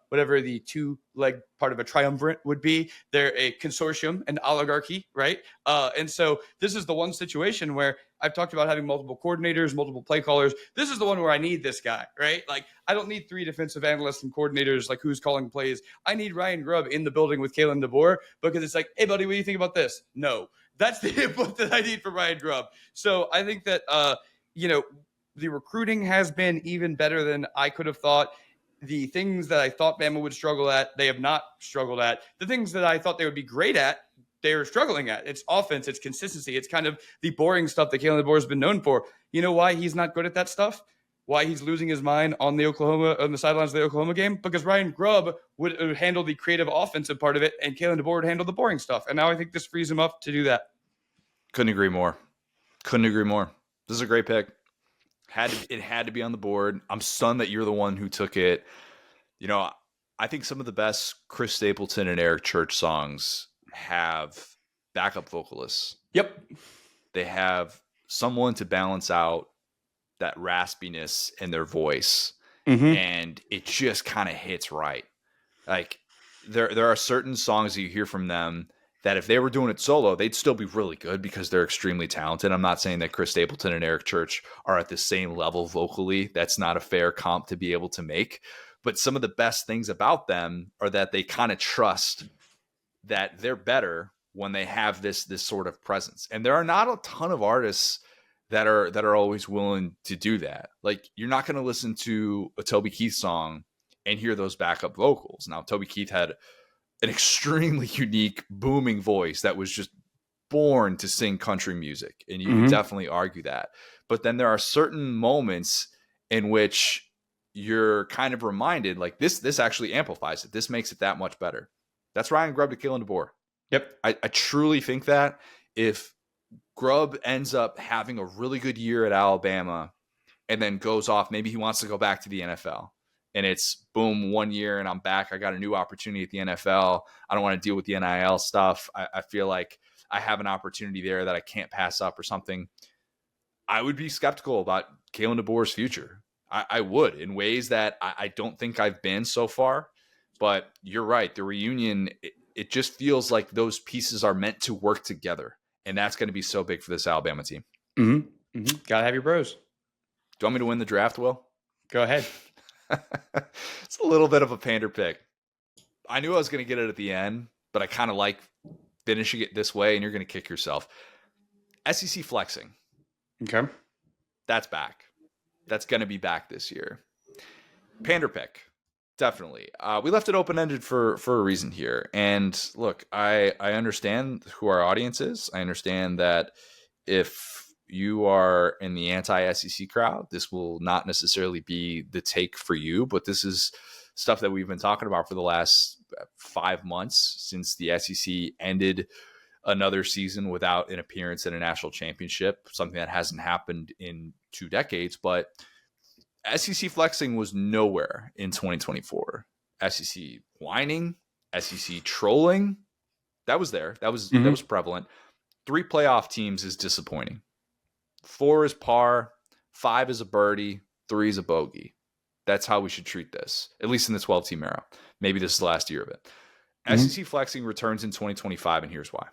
whatever the 2-leg part of a triumvirate would be. They're a consortium, an oligarchy, right? And so this is the one situation where I've talked about having multiple coordinators, multiple play callers. This is the one where I need this guy, right? Like, I don't need 3 defensive analysts and coordinators, like who's calling plays. I need Ryan Grubb in the building with Kalen DeBoer because it's like, hey, buddy, what do you think about this? No. That's the input that I need from Ryan Grubb. So I think that, you know, the recruiting has been even better than I could have thought. The things that I thought Bama would struggle at, they have not struggled at. The things that I thought they would be great at, they're struggling at. It's offense, it's consistency. It's kind of the boring stuff that Kalen DeBoer has been known for. You know why he's not good at that stuff? Why he's losing his mind on the sidelines of the Oklahoma game? Because Ryan Grubb would handle the creative offensive part of it, and Kalen DeBoer would handle the boring stuff. And now I think this frees him up to do that. Couldn't agree more. This is a great pick. It had to be on the board. I'm stunned that you're the one who took it. You know, I think some of the best Chris Stapleton and Eric Church songs have backup vocalists. Yep. They have someone to balance out that raspiness in their voice. And it just kind of hits right. Like there are certain songs that you hear from them that if they were doing it solo, they'd still be really good because they're extremely talented. I'm not saying that Chris Stapleton and Eric Church are at the same level vocally. That's not a fair comp to be able to make. But some of the best things about them are that they kind of trust that they're better when they have this sort of presence. And there are not a ton of artists that are always willing to do that. Like, you're not going to listen to a Toby Keith song and hear those backup vocals. Now, Toby Keith had an extremely unique booming voice that was just born to sing country music, and you Mm-hmm. could definitely argue that. But then there are certain moments in which you're kind of reminded, like this actually amplifies it. This makes it that much better. That's Ryan Grubb to Kalen DeBoer. Yep. I truly think that if Grubb ends up having a really good year at Alabama and then goes off, maybe he wants to go back to the NFL, and it's boom, 1 year and I'm back. I got a new opportunity at the NFL. I don't want to deal with the NIL stuff. I feel like I have an opportunity there that I can't pass up or something. I would be skeptical about Kalen DeBoer's future. I would, in ways that I don't think I've been so far. But you're right. The reunion, it just feels like those pieces are meant to work together. And that's going to be so big for this Alabama team. Mm-hmm. Mm-hmm. Gotta have your bros. Do you want me to win the draft, Will? Go ahead. It's a little bit of a pander pick. I knew I was going to get it at the end, but I kind of like finishing it this way, and you're going to kick yourself. SEC flexing. Okay. That's back. That's going to be back this year. Pander pick. Definitely. We left it open-ended for a reason here. And look, I understand who our audience is. I understand that if you are in the anti-SEC crowd, this will not necessarily be the take for you, but this is stuff that we've been talking about for the last 5 months since the SEC ended another season without an appearance at a national championship, something that hasn't happened in 2 decades. But SEC flexing was nowhere in 2024. SEC whining, SEC trolling, that was there. That was prevalent. 3 playoff teams is disappointing. 4 is par, 5 is a birdie, 3 is a bogey. That's how we should treat this, at least in the 12-team era. Maybe this is the last year of it. SEC flexing returns in 2025, and here's why.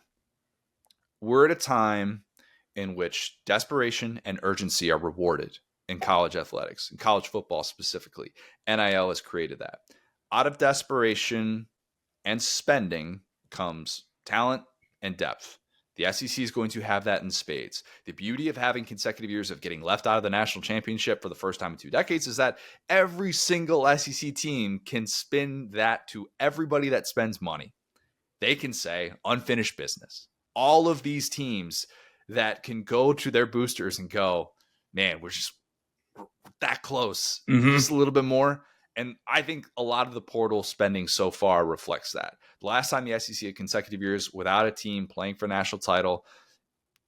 We're at a time in which desperation and urgency are rewarded in college athletics, in college football specifically. NIL has created that. Out of desperation and spending comes talent and depth. The SEC is going to have that in spades. The beauty of having consecutive years of getting left out of the national championship for the first time in 2 decades is that every single SEC team can spin that to everybody that spends money. They can say unfinished business. All of these teams that can go to their boosters and go, man, we're that close, just a little bit more. And I think a lot of the portal spending so far reflects that. The last time the SEC had consecutive years without a team playing for a national title,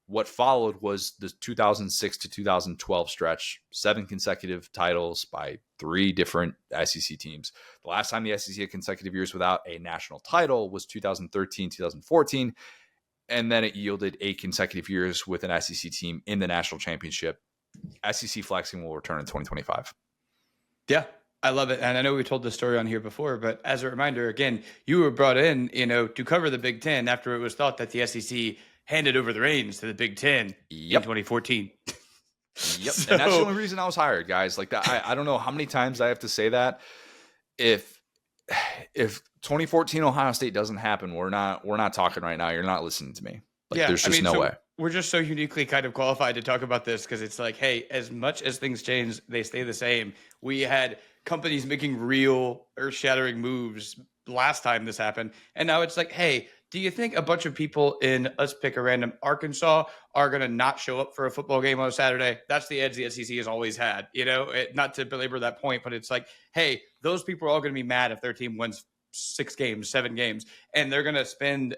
what followed was the 2006 to 2012 stretch, 7 consecutive titles by 3 different SEC teams. The last time the SEC had consecutive years without a national title was 2013, 2014. And then it yielded 8 consecutive years with an SEC team in the national championship. SEC flexing will return in 2025. Yeah, I love it. And I know we told this story on here before, but as a reminder, again, you were brought in, to cover the Big Ten after it was thought that the SEC handed over the reins to the Big Ten in 2014. Yep. So, and that's the only reason I was hired, guys. Like that, I don't know how many times I have to say that. If 2014 Ohio State doesn't happen, we're not talking right now. You're not listening to me. There's just no way. We're just so uniquely kind of qualified to talk about this because it's like, hey, as much as things change, they stay the same. We had companies making real earth-shattering moves last time this happened. And now it's like, hey, do you think a bunch of people in, let's pick a random, Arkansas are going to not show up for a football game on a Saturday? That's the edge the SEC has always had. Not to belabor that point, but it's like, hey, those people are all going to be mad if their team wins 6 games, 7 games, and they're going to spend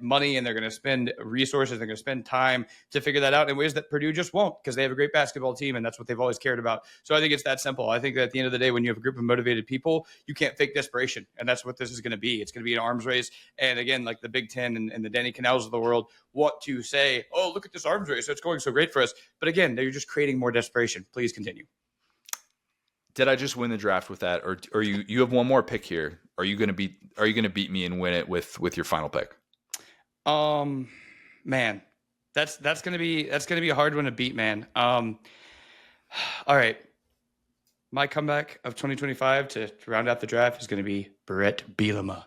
money and they're going to spend resources. They're going to spend time to figure that out in ways that Purdue just won't because they have a great basketball team and that's what they've always cared about. So I think it's that simple. I think that at the end of the day, when you have a group of motivated people, you can't fake desperation. And that's what this is going to be. It's going to be an arms race. And again, like the Big Ten and the Danny Canals of the world want to say, oh, look at this arms race. It's going so great for us. But again, they're just creating more desperation. Please continue. Did I just win the draft with that, or you have one more pick here? Are you going to beat me and win it with your final pick? Man, that's gonna be a hard one to beat, man. All right, my comeback of 2025 to round out the draft is going to be Brett Bielema.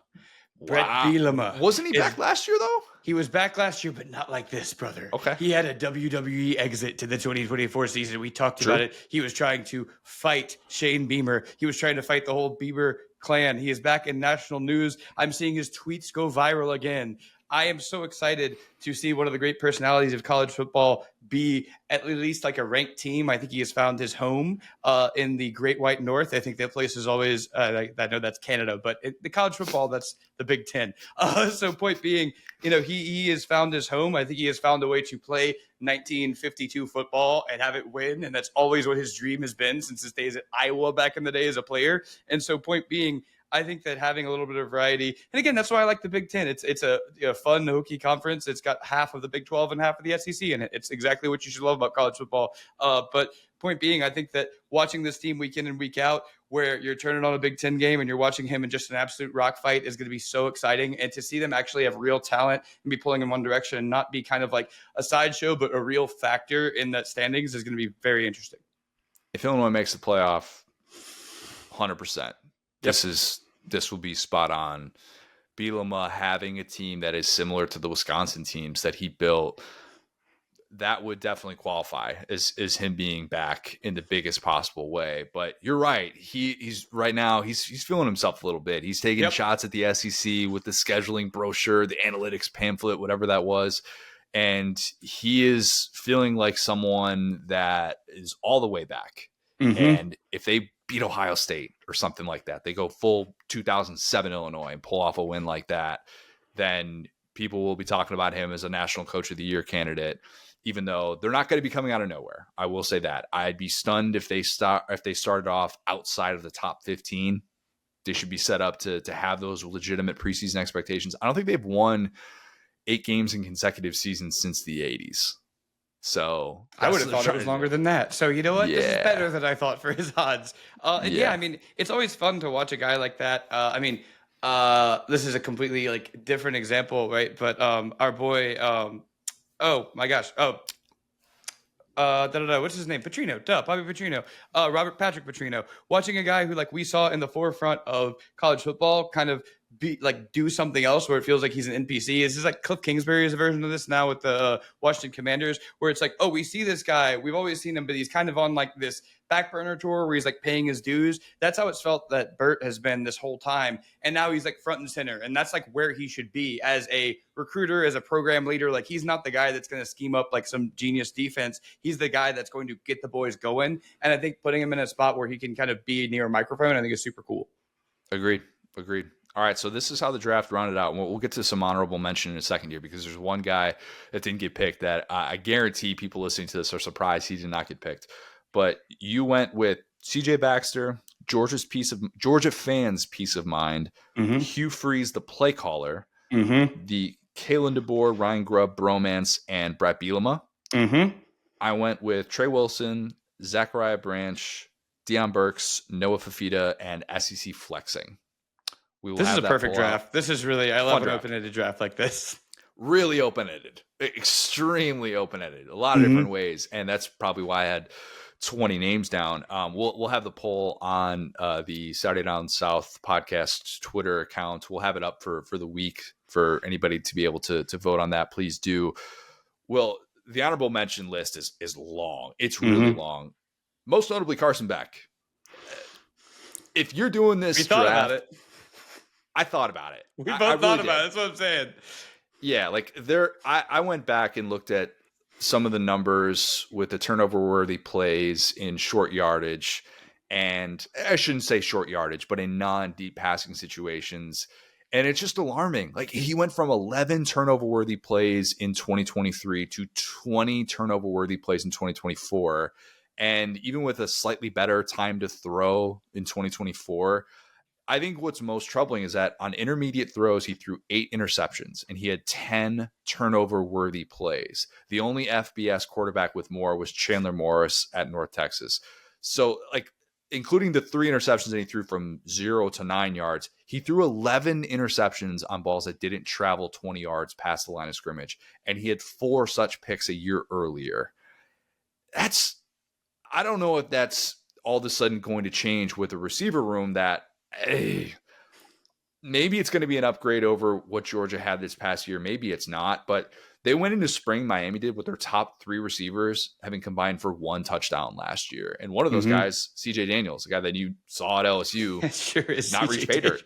Brett Bielema. Wasn't he back last year though? He was back last year, but not like this, brother. Okay. He had a WWE exit to the 2024 season. We talked about it. He was trying to fight Shane Beamer. He was trying to fight the whole Bieber clan. He is back in national news. I'm seeing his tweets go viral again. I am so excited to see one of the great personalities of college football be at least like a ranked team. I think he has found his home in the Great White North. I think that place is always, I know that's Canada, but the college football, that's the Big Ten. So point being, he has found his home. I think he has found a way to play 1952 football and have it win. And that's always what his dream has been since his days at Iowa back in the day as a player. And so point being, I think that having a little bit of variety, and again, that's why I like the Big Ten. It's a fun, hokey conference. It's got half of the Big 12 and half of the SEC in it. It's exactly what you should love about college football. But point being, I think that watching this team week in and week out, where you're turning on a Big Ten game and you're watching him in just an absolute rock fight, is going to be so exciting. And to see them actually have real talent and be pulling in one direction and not be kind of like a sideshow, but a real factor in that standings is going to be very interesting. If Illinois makes the playoff, 100%. This will be spot on. Bielema having a team that is similar to the Wisconsin teams that he built, that would definitely qualify as him being back in the biggest possible way. But you're right. He's right now, he's feeling himself a little bit. He's taking shots at the SEC with the scheduling brochure, the analytics pamphlet, whatever that was. And he is feeling like someone that is all the way back. Mm-hmm. And if they beat Ohio State or something like that, they go full 2007 Illinois and pull off a win like that, then people will be talking about him as a National Coach of the Year candidate, even though they're not going to be coming out of nowhere. I will say that. I'd be stunned if they started off outside of the top 15. They should be set up to have those legitimate preseason expectations. I don't think they've won 8 games in consecutive seasons since the 80s. So I would have thought it was longer than that. So you know what? This is better than I thought for his odds. I mean, it's always fun to watch a guy like that. This is a completely like different example, right? But our boy, oh my gosh, what's his name? Petrino, Bobby Petrino, Robert Patrick Petrino. Watching a guy who like we saw in the forefront of college football, kind of do something else where it feels like he's an NPC. This is like Cliff Kingsbury's version of this now with the Washington Commanders, where it's like, oh, we see this guy, we've always seen him, but he's kind of on like this back burner tour where he's like paying his dues. That's how it's felt that Burt has been this whole time. And now he's like front and center. And that's like where he should be as a recruiter, as a program leader. Like he's not the guy that's going to scheme up like some genius defense. He's the guy that's going to get the boys going. And I think putting him in a spot where he can kind of be near a microphone, I think is super cool. Agreed. All right, so this is how the draft rounded out. We'll get to some honorable mention in a second here because there's one guy that didn't get picked that I guarantee people listening to this are surprised he did not get picked. But you went with C.J. Baxter, Georgia fans' peace of mind, Hugh Freeze, the play caller, the Kalen DeBoer, Ryan Grubb bromance, and Brett Bielema. I went with Trey Wilson, Zachariah Branch, Deion Burks, Noah Fafita, and SEC flexing. This is a perfect draft. This is really, I love an open-ended draft like this. Really open-ended, extremely open-ended, a lot of different ways. And that's probably why I had 20 names down. We'll have the poll on the Saturday Down South podcast Twitter account. We'll have it up for the week for anybody to be able to vote on that. Please do. Well, the honorable mention list is long. It's really long. Most notably Carson Beck. If you're doing this draft, about it. I thought about it. We both thought about it. That's what I'm saying. Yeah, like I went back and looked at some of the numbers with the turnover-worthy plays in short yardage, and I shouldn't say short yardage, but in non-deep passing situations, and it's just alarming. Like he went from 11 turnover-worthy plays in 2023 to 20 turnover-worthy plays in 2024, and even with a slightly better time to throw in 2024. I think what's most troubling is that on intermediate throws, he threw 8 interceptions and he had 10 turnover-worthy plays. The only FBS quarterback with more was Chandler Morris at North Texas. So, like, including the 3 interceptions that he threw from 0 to 9 yards, he threw 11 interceptions on balls that didn't travel 20 yards past the line of scrimmage. And he had 4 such picks a year earlier. I don't know if that's all of a sudden going to change with a receiver room that, hey, maybe it's going to be an upgrade over what Georgia had this past year. Maybe it's not, but they went into spring, Miami did, with their top 3 receivers having combined for 1 touchdown last year. And one of those guys, C.J. Daniels, the guy that you saw at LSU, sure is not reach pay dirt.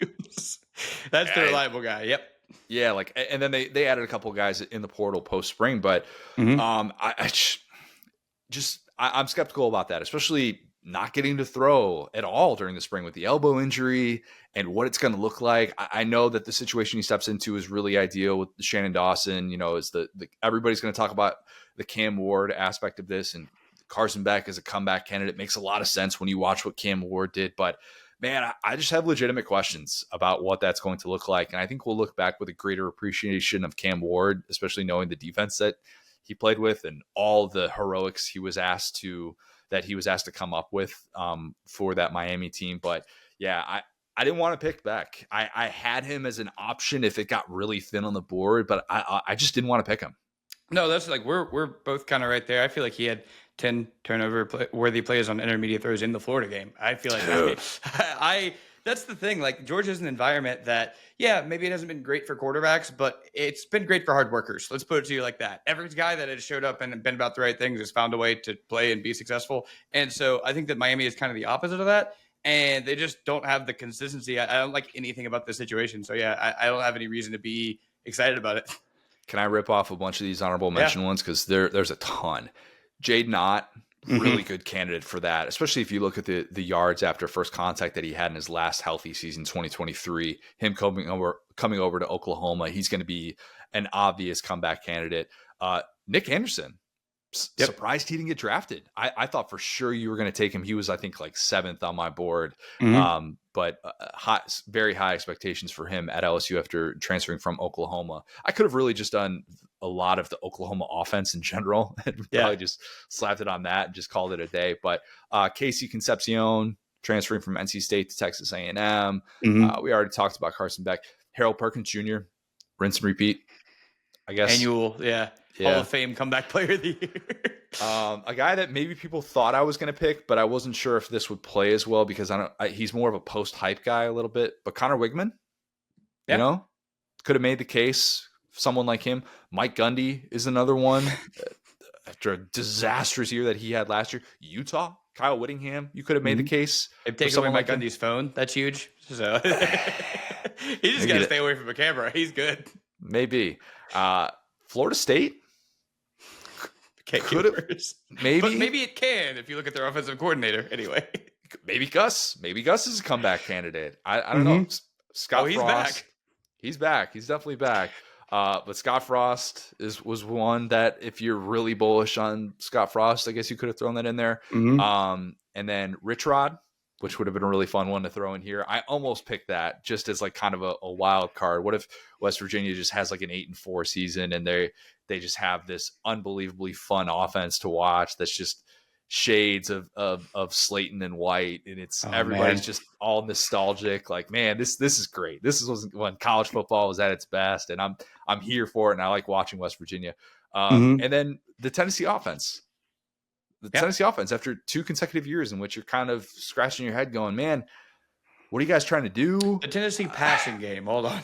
That's the reliable guy. Yep. Yeah, like, and then they added a couple of guys in the portal post spring, but Mm-hmm. I'm skeptical about that, especially not getting to throw at all during the spring with the elbow injury and what it's going to look like. I know that the situation he steps into is really ideal with Shannon Dawson. Is the everybody's going to talk about the Cam Ward aspect of this, and Carson Beck as a comeback candidate makes a lot of sense when you watch what Cam Ward did. But man, I just have legitimate questions about what that's going to look like. And I think we'll look back with a greater appreciation of Cam Ward, especially knowing the defense that he played with and all the heroics he was asked to come up with for that Miami team. But yeah, I didn't want to pick Beck. I had him as an option if it got really thin on the board, but I just didn't want to pick him. No, that's like we're both kind of right there. I feel like he had 10 worthy plays on intermediate throws in the Florida game. I feel like I that's the thing. Like Georgia's an environment that, yeah, maybe it hasn't been great for quarterbacks, but it's been great for hard workers. Let's put it to you like that. Every guy that has showed up and been about the right things has found a way to play and be successful. And so I think that Miami is kind of the opposite of that. And they just don't have the consistency. I don't like anything about this situation. So yeah, I don't have any reason to be excited about it. Can I rip off a bunch of these honorable mention ones? Because there's a ton. Jade Knott, really good candidate for that, especially if you look at the yards after first contact that he had in his last healthy season, 2023. Him coming over to Oklahoma, he's going to be an obvious comeback candidate. Nick Anderson, surprised he didn't get drafted. I thought for sure you were going to take him. He was, I think, like 7th on my board. But very high expectations for him at LSU after transferring from Oklahoma. I could have really just done a lot of the Oklahoma offense in general and probably just slapped it on that and just called it a day. But Casey Concepcion transferring from NC State to Texas A&M. We already talked about Carson Beck. Harold Perkins Jr., rinse and repeat, I guess. Annual, Hall of Fame comeback player of the year. A guy that maybe people thought I was going to pick, but I wasn't sure if this would play as well because he's more of a post-hype guy a little bit. But Connor Wigman, could have made the case. Someone like him. Mike Gundy is another one. After a disastrous year that he had last year. Utah, Kyle Whittingham, you could have made the case. They've taken away Mike Gundy's phone. That's huge. So he just got to stay away from a camera. He's good. Maybe. Florida State. Could have, but maybe it can if you look at their offensive coordinator. Anyway, maybe Gus is a comeback candidate. I don't know. Scott he's Frost, back. He's back. He's definitely back. But Scott Frost was one that if you're really bullish on Scott Frost, I guess you could have thrown that in there. And then Rich Rod, which would have been a really fun one to throw in here. I almost picked that just as like kind of a wild card. What if West Virginia just has like an 8-4 season and they just have this unbelievably fun offense to watch that's just shades of Slayton and White, and it's everybody's just all nostalgic. Like, man, this is great. This is when college football was at its best, and I'm here for it, and I like watching West Virginia. And then the Tennessee offense. Tennessee offense, after 2 consecutive years in which you're kind of scratching your head going, man, what are you guys trying to do? The Tennessee passing game. Hold on.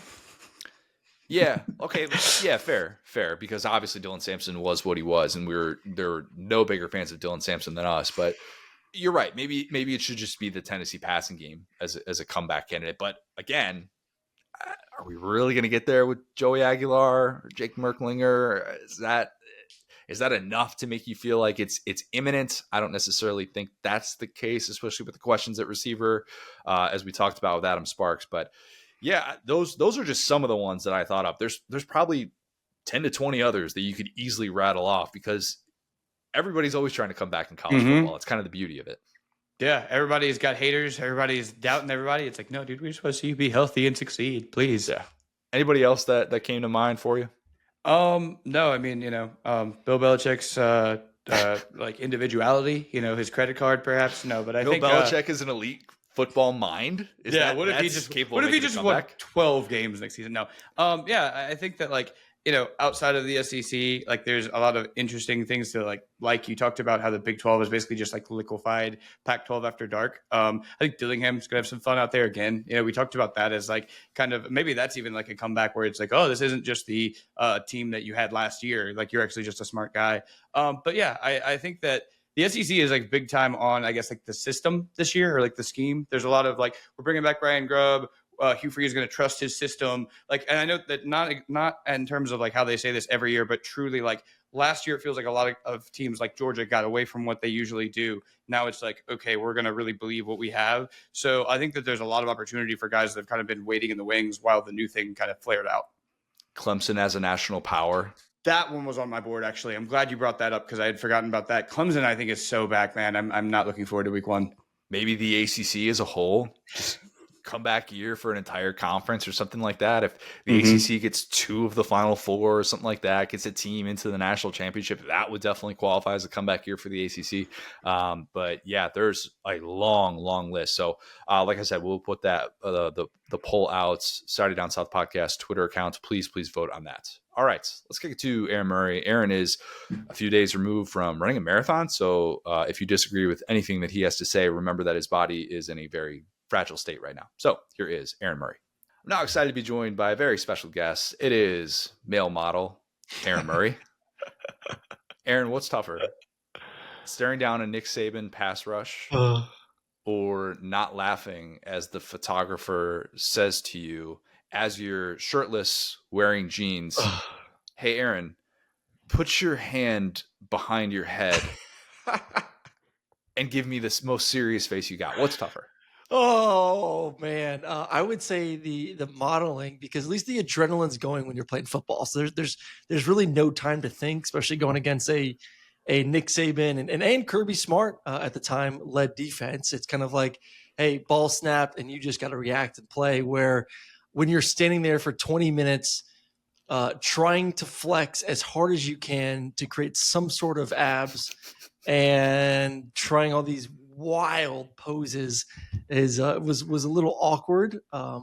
Yeah. Okay. Yeah. Fair. Because obviously Dylan Sampson was what he was, and there were no bigger fans of Dylan Sampson than us. But you're right. Maybe it should just be the Tennessee passing game as a comeback candidate. But again, are we really going to get there with Joey Aguilar or Jake Merklinger? Is that enough to make you feel like it's imminent? I don't necessarily think that's the case, especially with the questions at receiver, as we talked about with Adam Sparks. But yeah, those are just some of the ones that I thought of. There's probably 10 to 20 others that you could easily rattle off because everybody's always trying to come back in college football. It's kind of the beauty of it. Yeah, everybody's got haters. Everybody's doubting everybody. It's like, no, dude, we just want to see you be healthy and succeed, please. Yeah. Anybody else that came to mind for you? No, I mean, Bill Belichick's like individuality, his credit card, perhaps. No, but I think Bill Belichick is an elite football mind. What if he just won 12 games next season? No. I think that outside of the SEC, like there's a lot of interesting things to like you talked about how the Big 12 is basically just like liquefied Pac-12 after dark. I think Dillingham's gonna have some fun out there again. We talked about that as like kind of maybe that's even like a comeback where it's like, oh, this isn't just the team that you had last year. Like you're actually just a smart guy. But yeah, I think that the SEC is like big time on, I guess, like the system this year or like the scheme. There's a lot of like, we're bringing back Ryan Grubb. Hugh Freeze is going to trust his system. Like, and I know that not in terms of like how they say this every year, but truly like last year, it feels like a lot of teams like Georgia got away from what they usually do. Now it's like, okay, we're going to really believe what we have. So I think that there's a lot of opportunity for guys that have kind of been waiting in the wings while the new thing kind of flared out. Clemson as a national power. That one was on my board, actually. I'm glad you brought that up because I had forgotten about that. Clemson, I think, is so back, man. I'm not looking forward to week one. Maybe the ACC as a whole, just comeback year for an entire conference or something like that. If the ACC gets 2 of the Final 4 or something like that, gets a team into the national championship, that would definitely qualify as a comeback year for the ACC. But yeah, there's a long list. So like I said, we'll put that the poll out, Saturday Down South podcast Twitter account. Please vote on that. All right, let's get to Aaron Murray. Aaron is a few days removed from running a marathon. So if you disagree with anything that he has to say, remember that his body is in a very fragile state right now. So here is Aaron Murray. I'm now excited to be joined by a very special guest. It is male model Aaron Murray. Aaron, what's tougher? Staring down a Nick Saban pass rush or not laughing as the photographer says to you as you're shirtless wearing jeans, hey, Aaron, put your hand behind your head and give me this most serious face you got. What's tougher? Oh man, I would say the modeling, because at least the adrenaline's going when you're playing football. So there's really no time to think, especially going against a Nick Saban and Kirby Smart at the time led defense. It's kind of like, hey, ball snapped and you just got to react and play. Where when you're standing there for 20 minutes, trying to flex as hard as you can to create some sort of abs and trying all these wild poses was a little awkward, but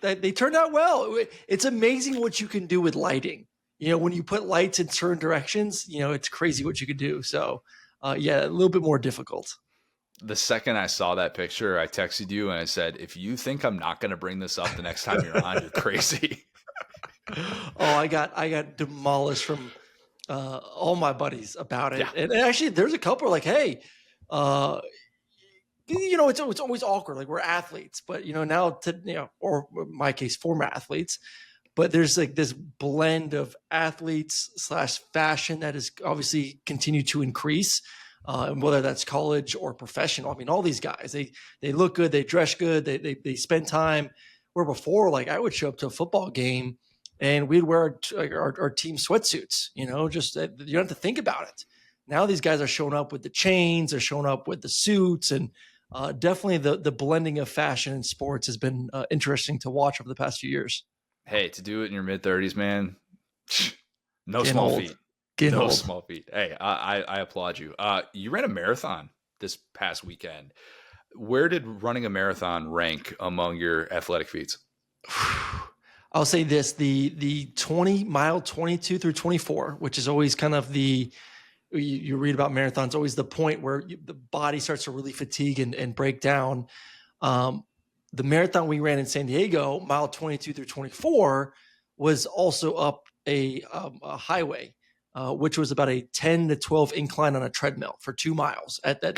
they turned out well. It's amazing what you can do with lighting. When you put lights in certain directions, it's crazy what you can do. So yeah, a little bit more difficult. The second I saw that picture, I texted you and I said, if you think I'm not going to bring this up the next time you're on, you're crazy. I got demolished from all my buddies about it. Yeah. And actually there's a couple like, hey, it's always awkward. Like, we're athletes, but now or in my case, former athletes, but there's like this blend of athletes / fashion that has obviously continued to increase. And whether that's college or professional, I mean, all these guys, they look good, they dress good, they spend time. Where before, like, I would show up to a football game and we'd wear our team sweatsuits, just you don't have to think about it. Now these guys are showing up with the chains, they're showing up with the suits, and definitely the blending of fashion and sports has been interesting to watch over the past few years. Hey, to do it in your mid-30s, man, no Getting small old. feat. Getting no old. small feat. Hey, I applaud you. You ran a marathon this past weekend. Where did running a marathon rank among your athletic feats? I'll say this, the 20 mile 22 through 24, which is always kind of you read about marathons, always the point where the body starts to really fatigue and break down. The marathon we ran in San Diego, mile 22 through 24, was also up a highway, which was about a 10 to 12 incline on a treadmill for 2 miles at that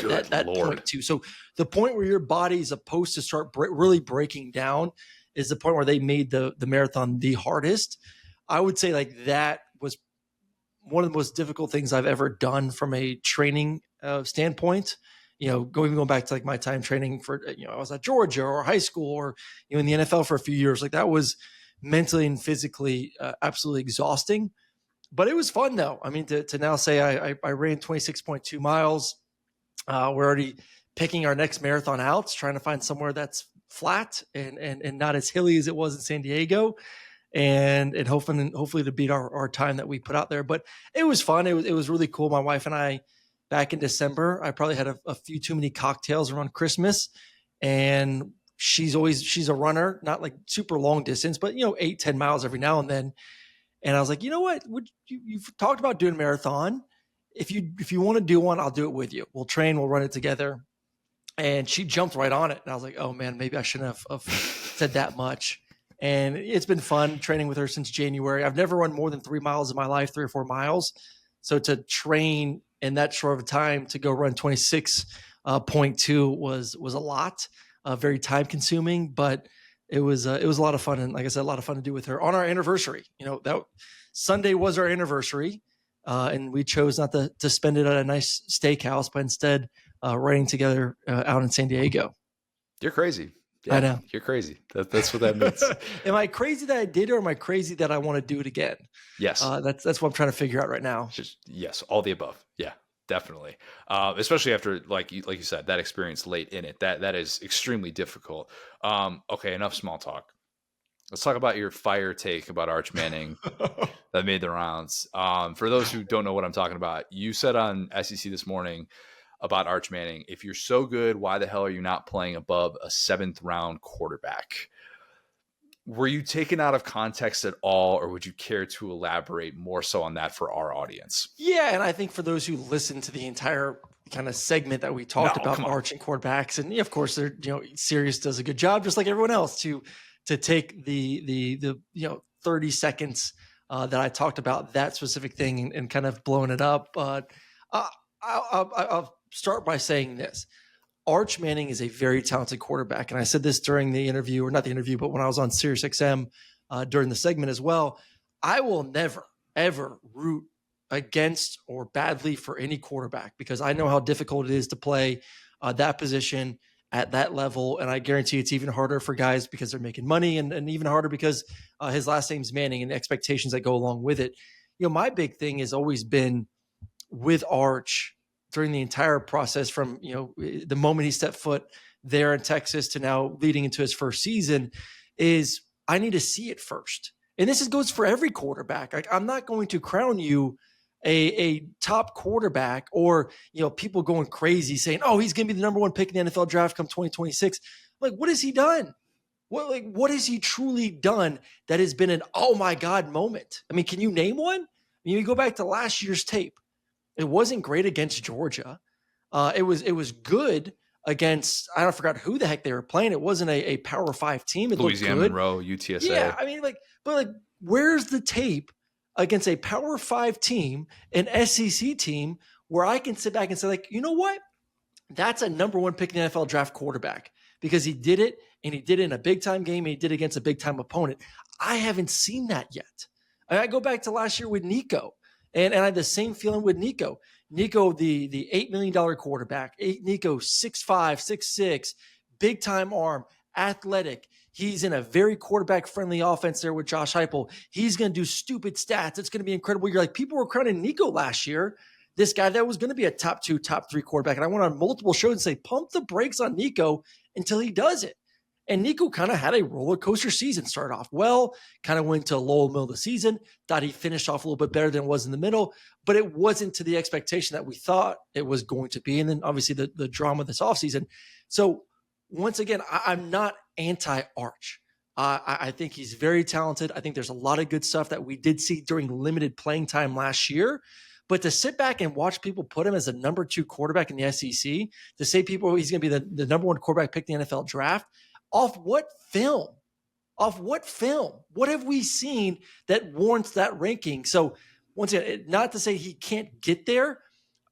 point too. So the point where your body is supposed to start really breaking down is the point where they made the marathon the hardest. I would say like that was one of the most difficult things I've ever done from a training standpoint. Going back to like my time training for, I was at Georgia or high school or in the NFL for a few years. Like, that was mentally and physically absolutely exhausting, but it was fun though. I mean, to now say I ran 26.2 miles. We're already picking our next marathon out, trying to find somewhere that's flat and not as hilly as it was in San Diego, and hopefully to beat our time that we put out there. But it was fun. It was really cool. My wife and I, back in December, I probably had a few too many cocktails around Christmas, and she's a runner, not like super long distance, but 8-10 miles every now and then. And I was like, you know what, you've talked about doing a marathon. If you want to do one, I'll do it with you. We'll train, we'll run it together. And she jumped right on it. And I was like, oh man, maybe I shouldn't have said that much. And it's been fun training with her since January. I've never run more than 3 miles in my life, 3 or 4 miles. So to train in that short of a time to go run 26.2 was a lot. very time consuming, but it was a lot of fun. And like I said, a lot of fun to do with her on our anniversary. That Sunday was our anniversary. And we chose not to spend it at a nice steakhouse, but instead riding together out in San Diego. You're crazy. Yeah, I know. You're crazy. That's what that means. Am I crazy that I did it, or am I crazy that I want to do it again? Yes. That's what I'm trying to figure out right now. Yes, all the above. Yeah, definitely. Especially after, like you said, that experience late in it. That is extremely difficult. Okay, enough small talk. Let's talk about your fire take about Arch Manning that made the rounds. For those who don't know what I'm talking about, you said on SEC this morning about Arch Manning, if you're so good, why the hell are you not playing above a 7th round quarterback? Were you taken out of context at all, or would you care to elaborate more so on that for our audience? Yeah, and I think for those who listened to the entire kind of segment that we talked about Arch and quarterbacks, and of course, Sirius does a good job, just like everyone else, to take the 30 seconds that I talked about that specific thing and kind of blowing it up. But I'll start by saying this. Arch Manning is a very talented quarterback. And I said this during the interview, or not the interview, but when I was on SiriusXM during the segment as well. I will never, ever root against or badly for any quarterback, because I know how difficult it is to play that position at that level. And I guarantee it's even harder for guys because they're making money, and even harder because his last name's Manning and the expectations that go along with it. My big thing has always been with Arch during the entire process from, the moment he stepped foot there in Texas to now leading into his first season, is I need to see it first. And this goes for every quarterback. I'm not going to crown you a top quarterback, or, people going crazy saying, oh, he's going to be the number 1 pick in the NFL draft come 2026. Like, what has he done? What has he truly done that has been an, oh my God moment? I mean, can you name one? You go back to last year's tape. It wasn't great against Georgia. It was good against, I forgot who the heck they were playing. It wasn't a Power 5 team. It Louisiana looked good. Monroe, UTSA. Yeah, I mean, but where's the tape against a Power 5 team, an SEC team, where I can sit back and say, you know what? That's a number 1 pick in the NFL draft quarterback, because he did it, and he did it in a big time game, and he did it against a big time opponent. I haven't seen that yet. I go back to last year with Nico. And I had the same feeling with Nico. Nico, the $8 million quarterback. Nico, 6'5", 6'6", big time arm, athletic. He's in a very quarterback friendly offense there with Josh Heupel. He's going to do stupid stats. It's going to be incredible. You're like, people were crowning Nico last year, this guy that was going to be a top 2, top 3 quarterback. And I went on multiple shows and say, pump the brakes on Nico until he does it. And Nico kind of had a roller coaster season. Started off well, kind of went to a low middle of the season. Thought he finished off a little bit better than it was in the middle, but it wasn't to the expectation that we thought it was going to be. And then obviously the drama this offseason. So once again, I'm not anti-Arch. I think he's very talented. I think there's a lot of good stuff that we did see during limited playing time last year. But to sit back and watch people put him as a number 2 quarterback in the SEC, to say people he's going to be the number 1 quarterback picked in the NFL draft, off what film? Off what film? What have we seen that warrants that ranking? So once again, not to say he can't get there.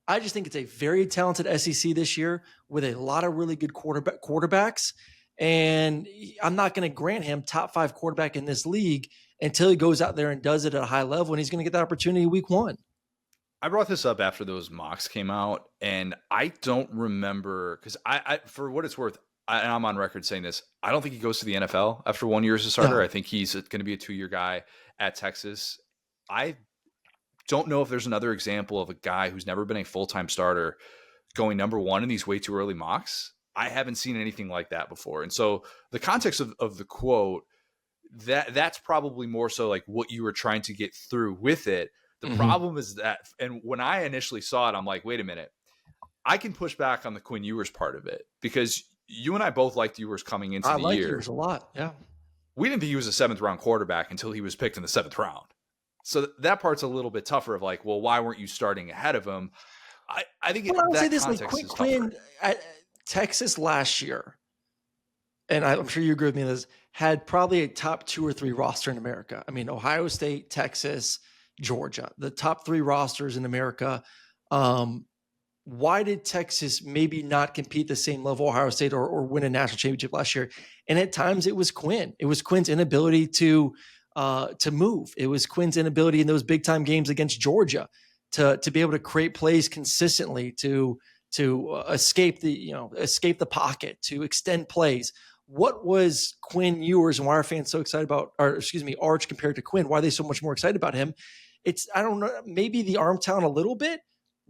I just think it's a very talented SEC this year with a lot of really good quarterbacks. And I'm not going to grant him top 5 quarterback in this league until he goes out there and does it at a high level. And he's going to get that opportunity week 1. I brought this up after those mocks came out, and I don't remember, because I for what it's worth, and I'm on record saying this, I don't think he goes to the NFL after 1 year as a starter. No. I think he's going to be a 2-year guy at Texas. I don't know if there's another example of a guy who's never been a full-time starter going number 1 in these way too early mocks. I haven't seen anything like that before. And so the context of the quote, that's probably more so like what you were trying to get through with it. The problem is that, and when I initially saw it, I'm like, wait a minute, I can push back on the Quinn Ewers part of it, because you and I both liked Ewers coming into the year. I like Ewers a lot. Yeah. We didn't think he was a 7th round quarterback until he was picked in the 7th round. So that part's a little bit tougher of like, well, why weren't you starting ahead of him? I think I'll say this, like Quinn at Texas last year, and I'm sure you agree with me on this, had probably a top 2 or 3 roster in America. I mean, Ohio State, Texas, Georgia, the top 3 rosters in America. why did Texas maybe not compete the same level Ohio State or win a national championship last year? And at times it was Quinn. It was Quinn's inability to move. It was Quinn's inability in those big time games against Georgia to be able to create plays consistently, to escape the pocket, to extend plays. What was Quinn Ewers, and why are fans so excited about, Arch compared to Quinn? Why are they so much more excited about him? It's, I don't know, maybe the arm talent a little bit,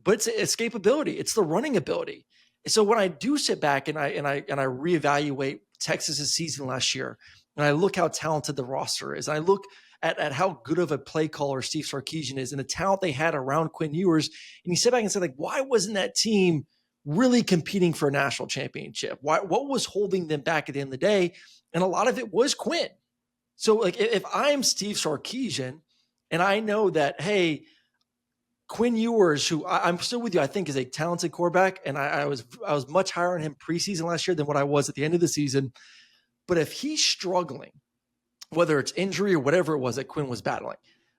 but it's escapability. It's the running ability. So when I do sit back and I reevaluate Texas's season last year, and I look how talented the roster is, and I look at how good of a play caller Steve Sarkisian is, and the talent they had around Quinn Ewers, and you sit back and say, like, why wasn't that team really competing for a national championship? What was holding them back at the end of the day? And a lot of it was Quinn. So, like, if I'm Steve Sarkisian and I know that, hey, Quinn Ewers, who I'm still with you, I think is a talented quarterback, and I was much higher on him preseason last year than what I was at the end of the season. But if he's struggling, whether it's injury or whatever it was that Quinn was battling,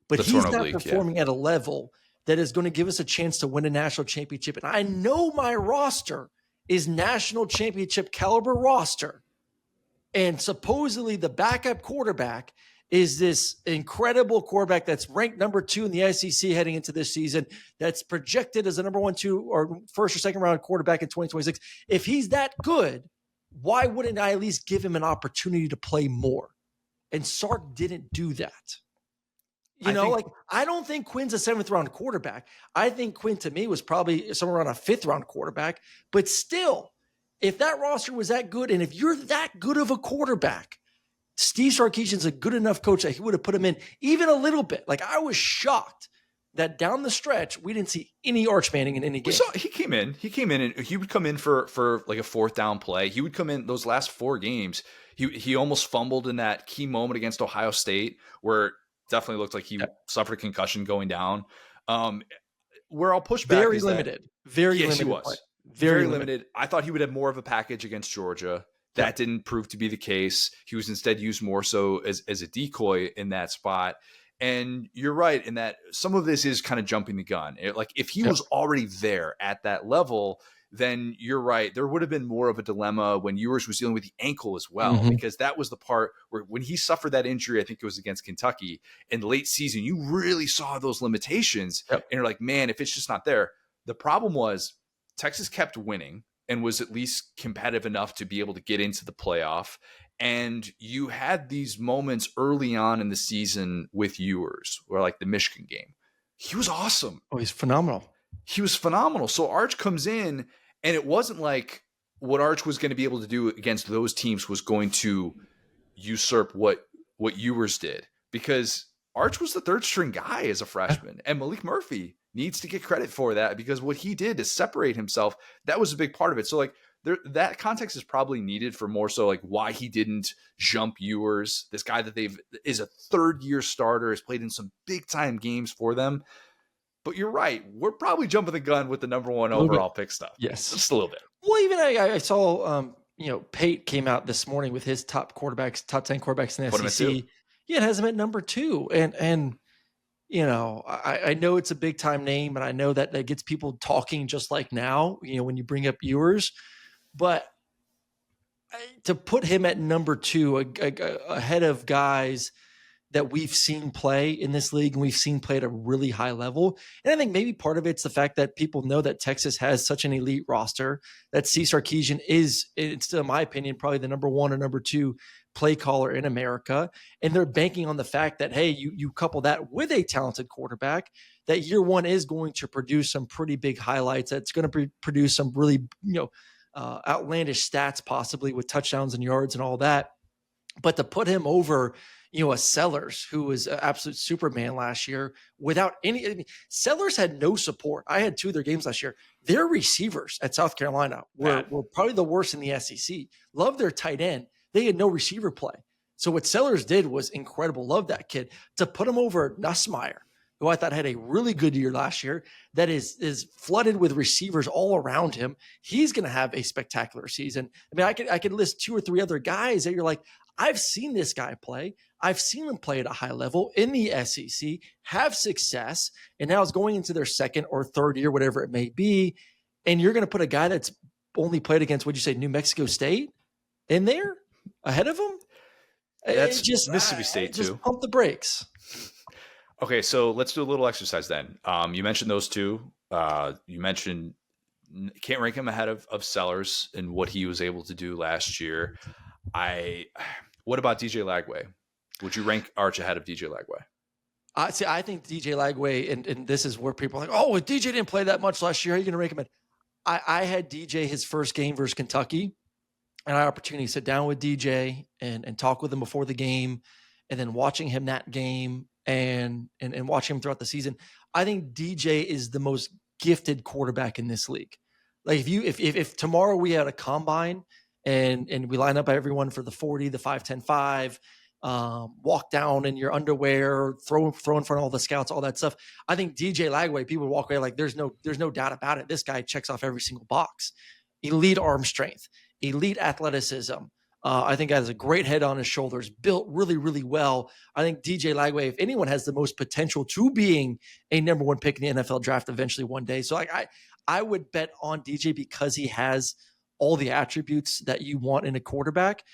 but he's not performing at a level that is going to give us a chance to win a national championship, and I know my roster is national championship caliber roster, and supposedly the backup quarterback is this incredible quarterback that's ranked number 2 in the SEC heading into this season, that's projected as a number 1, 2, or first or second round quarterback in 2026. If he's that good, why wouldn't I at least give him an opportunity to play more? And Sark didn't do that. I don't think Quinn's a 7th round quarterback. I think Quinn, to me, was probably somewhere around a 5th round quarterback. But still, if that roster was that good, and if you're that good of a quarterback, Steve Sarkisian's a good enough coach that he would have put him in even a little bit. Like, I was shocked that down the stretch, we didn't see any Arch Manning in any game. He came in and he would come in for like a 4th down play. He would come in those last 4 games. He almost fumbled in that key moment against Ohio State where definitely looked like he suffered a concussion going down. Where I'll push back very is limited. He was very limited. I thought he would have more of a package against Georgia. That didn't prove to be the case. He was instead used more so as a decoy in that spot. And you're right in that some of this is kind of jumping the gun. Like, if he was already there at that level, then you're right. There would have been more of a dilemma when Ewers was dealing with the ankle as well, because that was the part where when he suffered that injury, I think it was against Kentucky in the late season, you really saw those limitations. And you're like, man, if it's just not there. The problem was Texas kept winning and was at least competitive enough to be able to get into the playoff. And you had these moments early on in the season with Ewers, or like the Michigan game. He was awesome. Oh, he's phenomenal. He was phenomenal. So Arch comes in, and it wasn't like what Arch was going to be able to do against those teams was going to usurp what Ewers did, because Arch was the 3rd string guy as a freshman, and Malik Murphy needs to get credit for that, because what he did to separate himself, that was a big part of it. So like that context is probably needed for more so like why he didn't jump Ewers, this guy that is a 3rd-year starter, has played in some big time games for them. But you're right. We're probably jumping the gun with the number 1 overall pick stuff. Yes. Just a little bit. Well, even I saw, Pate came out this morning with his top 10 quarterbacks in the SEC. Yeah, it has him at number 2. And I know it's a big time name, and I know that gets people talking just like now, when you bring up Ewers. But to put him at number 2 ahead of guys that we've seen play in this league, and we've seen play at a really high level. And I think maybe part of it's the fact that people know that Texas has such an elite roster, that Steve Sarkisian is, it's still, in my opinion, probably the number 1 or number 2 play caller in America. And they're banking on the fact that, hey, you couple that with a talented quarterback, that year 1 is going to produce some pretty big highlights. That's going to produce some really, outlandish stats, possibly with touchdowns and yards and all that. But to put him over, a Sellers, who was an absolute Superman last year, without any, Sellers had no support. I had 2 of their games last year. Their receivers at South Carolina were probably the worst in the SEC. Love their tight end. They had no receiver play. So what Sellers did was incredible. Love that kid. To put him over Nussmeier, who I thought had a really good year last year, that is flooded with receivers all around him. He's going to have a spectacular season. I mean, I could list 2 or 3 other guys that you're like, I've seen this guy play. I've seen him play at a high level in the SEC, have success, and now is going into their 2nd or 3rd year, whatever it may be. and you're going to put a guy that's only played against, what'd you say, New Mexico State in there ahead of him? That's Mississippi State too. Just pump the brakes. Okay, so let's do a little exercise then. You mentioned those two. You mentioned can't rank him ahead of Sellers and what he was able to do last year. What about DJ Lagway? Would you rank Arch ahead of DJ Lagway? I think DJ Lagway, and this is where people are like, oh, DJ didn't play that much last year. How are you going to rank him in? I had DJ his first game versus Kentucky, and I had an opportunity to sit down with DJ and talk with him before the game, and then watching him that game and watching him throughout the season. I think DJ is the most gifted quarterback in this league. Like if tomorrow we had a combine and we line up everyone for the 40, the 5, 10, 5, walk down in your underwear, throw in front of all the scouts, all that stuff. I think DJ Lagway, people would walk away like there's no doubt about it. This guy checks off every single box. Elite arm strength, elite athleticism. I think has a great head on his shoulders, built really, really well. I think DJ Lagway, if anyone, has the most potential to being a number 1 pick in the NFL draft eventually one day. So I would bet on DJ because he has all the attributes that you want in a quarterback.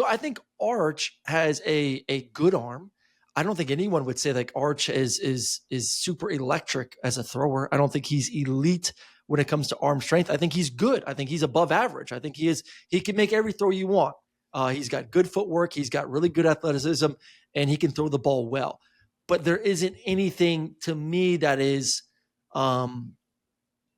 I think Arch has a good arm. I don't think anyone would say like Arch is super electric as a thrower. I don't think he's elite when it comes to arm strength. I think he's good. I think he's above average. I think he can make every throw you want. He's got good footwork. He's got really good athleticism, and he can throw the ball well. But there isn't anything to me that is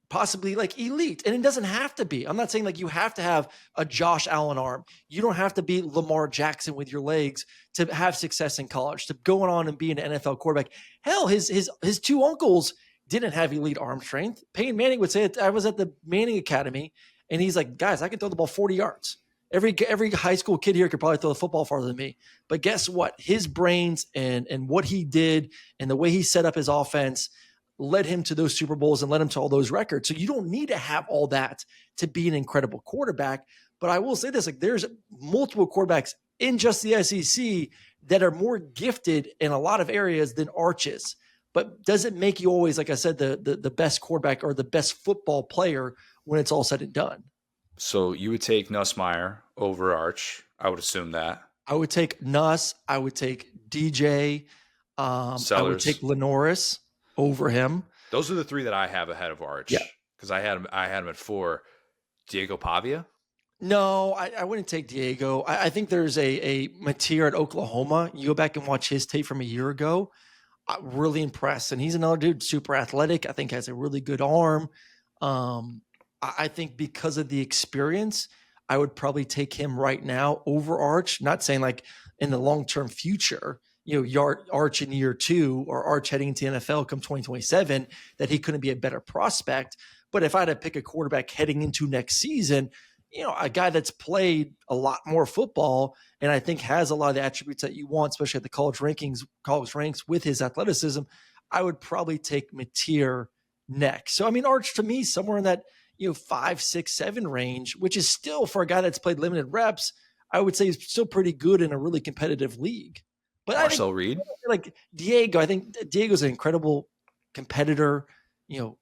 possibly like elite. And it doesn't have to be. I'm not saying like you have to have a Josh Allen arm. You don't have to be Lamar Jackson with your legs to have success in college, to go on and be an NFL quarterback. Hell, his 2 uncles didn't have elite arm strength. Peyton Manning would say it. I was at the Manning Academy, and he's like, guys, I can throw the ball 40 yards. Every high school kid here could probably throw the football farther than me. But guess what? His brains and what he did and the way he set up his offense led him to those Super Bowls and led him to all those records. So you don't need to have all that to be an incredible quarterback. But I will say this, like there's multiple quarterbacks in just the SEC that are more gifted in a lot of areas than Arch is. But doesn't make you always, like I said, the best quarterback or the best football player when it's all said and done. So you would take Nussmeier over Arch. I would assume that. I would take Nuss. I would take DJ. I would take Lenoris over him. Those are the 3 that I have ahead of Arch. Yeah. Because I had him at 4. Diego Pavia? No, I wouldn't take Diego. I think there's a Mateer at Oklahoma. You go back and watch his tape from a year ago. I'm really impressed. And he's another dude, super athletic. I think has a really good arm. I think because of the experience, I would probably take him right now over Arch. Not saying like in the long-term future, Arch in year 2 or Arch heading into the NFL come 2027, that he couldn't be a better prospect. But if I had to pick a quarterback heading into next season, a guy that's played a lot more football and I think has a lot of the attributes that you want, especially at the college ranks with his athleticism, I would probably take Mateer next. So, I mean, Arch to me, somewhere in that, 5, 6, 7 range, which is still for a guy that's played limited reps, I would say is still pretty good in a really competitive league. But Marcel Reed, like Diego, I think Diego's an incredible competitor,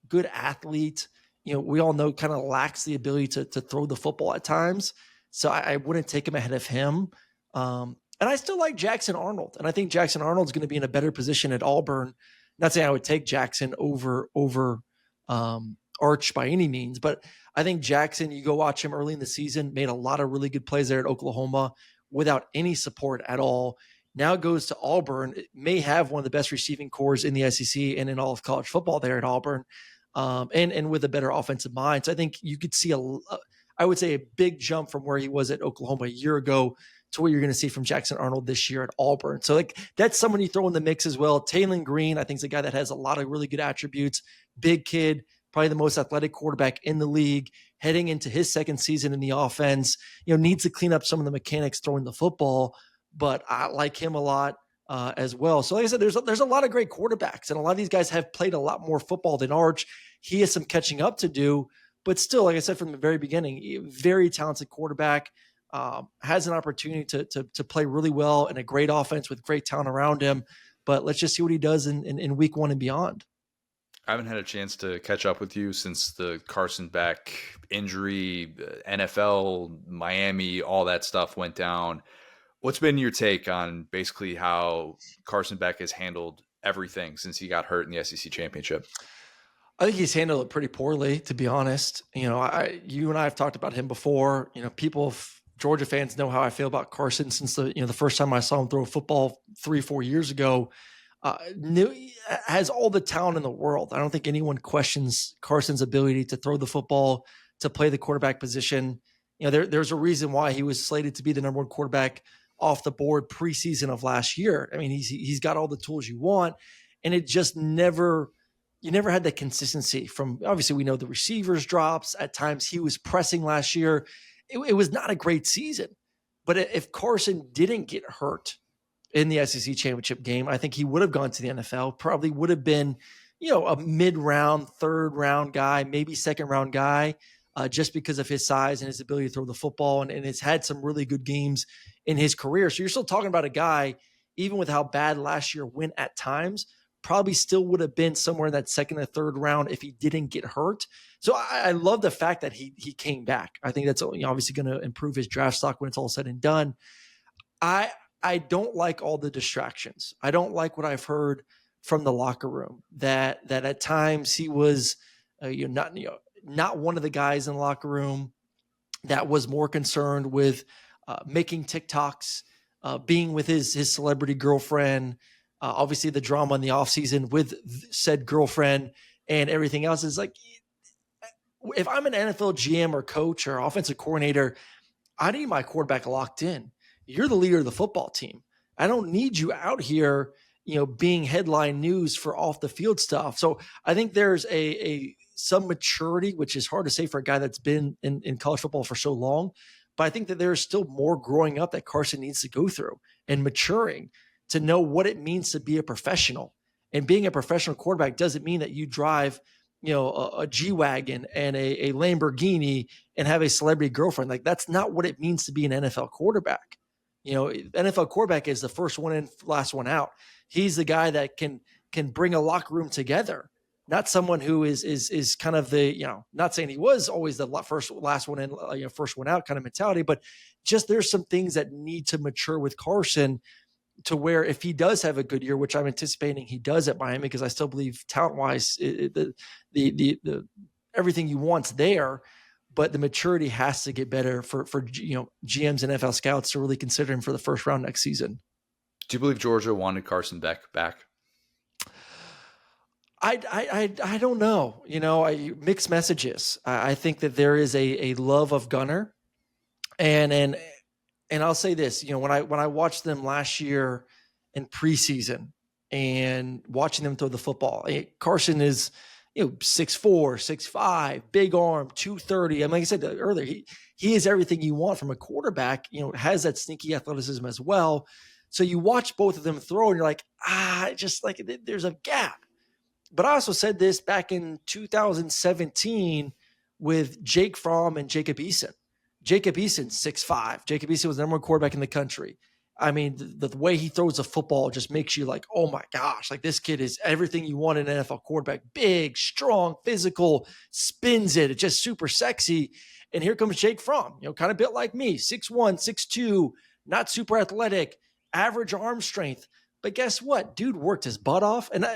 good athlete. We all know kind of lacks the ability to throw the football at times. So I wouldn't take him ahead of him. And I still like Jackson Arnold. And I think Jackson Arnold's going to be in a better position at Auburn. Not saying I would take Jackson over Arch by any means, but I think Jackson, you go watch him early in the season, made a lot of really good plays there at Oklahoma without any support at all. Now goes to Auburn. It may have one of the best receiving cores in the SEC and in all of college football there at Auburn, and with a better offensive mind. So I think you could see I would say a big jump from where he was at Oklahoma a year ago to what you're going to see from Jackson Arnold this year at Auburn. So like that's someone you throw in the mix as well. Taylon Green, I think, is a guy that has a lot of really good attributes. Big kid, probably the most athletic quarterback in the league, heading into his second season in the offense. Needs to clean up some of the mechanics throwing the football, but I like him a lot as well. So like I said, there's a lot of great quarterbacks, and a lot of these guys have played a lot more football than Arch. He has some catching up to do, but still, like I said from the very beginning, very talented quarterback, has an opportunity to play really well in a great offense with great talent around him. But let's just see what he does in week 1 and beyond. I haven't had a chance to catch up with you since the Carson Beck injury, NFL, Miami, all that stuff went down. What's been your take on basically how Carson Beck has handled everything since he got hurt in the SEC championship? I think he's handled it pretty poorly, to be honest. You and I have talked about him before. Georgia fans know how I feel about Carson since the first time I saw him throw a football 3-4 years ago. Has all the talent in the world. I don't think anyone questions Carson's ability to throw the football, to play the quarterback position. There's a reason why he was slated to be the number one quarterback off the board preseason of last year. I mean, he's got all the tools you want, and it just never had that consistency from, obviously we know the receivers drops. At times he was pressing last year. It was not a great season. But if Carson didn't get hurt in the SEC championship game, I think he would have gone to the NFL, probably would have been, a mid-round, third-round guy, maybe second-round guy, just because of his size and his ability to throw the football, and has had some really good games in his career. So you're still talking about a guy, even with how bad last year went at times, probably still would have been somewhere in that second or third round if he didn't get hurt. So I love the fact that he came back. I think that's obviously going to improve his draft stock when it's all said and done. I don't like all the distractions. I don't like what I've heard from the locker room that at times he was not one of the guys in the locker room that was more concerned with making TikToks, being with his celebrity girlfriend, obviously the drama in the offseason with said girlfriend and everything else. Is like, if I'm an NFL GM or coach or offensive coordinator, I need my quarterback locked in. You're the leader of the football team. I don't need you out here, being headline news for off the field stuff. So I think there's some maturity, which is hard to say for a guy that's been in college football for so long. But I think that there's still more growing up that Carson needs to go through and maturing to know what it means to be a professional. And being a professional quarterback doesn't mean that you drive, a G-Wagon and a Lamborghini and have a celebrity girlfriend. Like, that's not what it means to be an NFL quarterback. NFL quarterback is the first one in, last one out. He's the guy that can bring a locker room together, not someone who is kind of the, not saying he was always the last one in, first one out kind of mentality, but just there's some things that need to mature with Carson to where if he does have a good year, which I'm anticipating he does at Miami, because I still believe talent-wise, the everything you want's there, but the maturity has to get better for GMs and NFL scouts to really consider him for the first round next season. Do you believe Georgia wanted Carson Beck back? I don't know. Mixed messages. I think that there is a love of Gunner, and I'll say this. When I watched them last year in preseason and watching them throw the football, Carson is 6'4", 6'5", big arm, 230. I mean, like I said earlier, he is everything you want from a quarterback. Has that sneaky athleticism as well. So you watch both of them throw, and you're like, just like there's a gap. But I also said this back in 2017 with Jake Fromm and Jacob Eason. Jacob Eason, 6'5". Jacob Eason was the number one quarterback in the country. I mean, the way he throws the football just makes you like, oh my gosh, like this kid is everything you want in an NFL quarterback. Big, strong, physical, spins it. It's just super sexy. And here comes Jake Fromm, kind of built like me, 6'1", 6'2", not super athletic, average arm strength. But guess what? Dude worked his butt off. And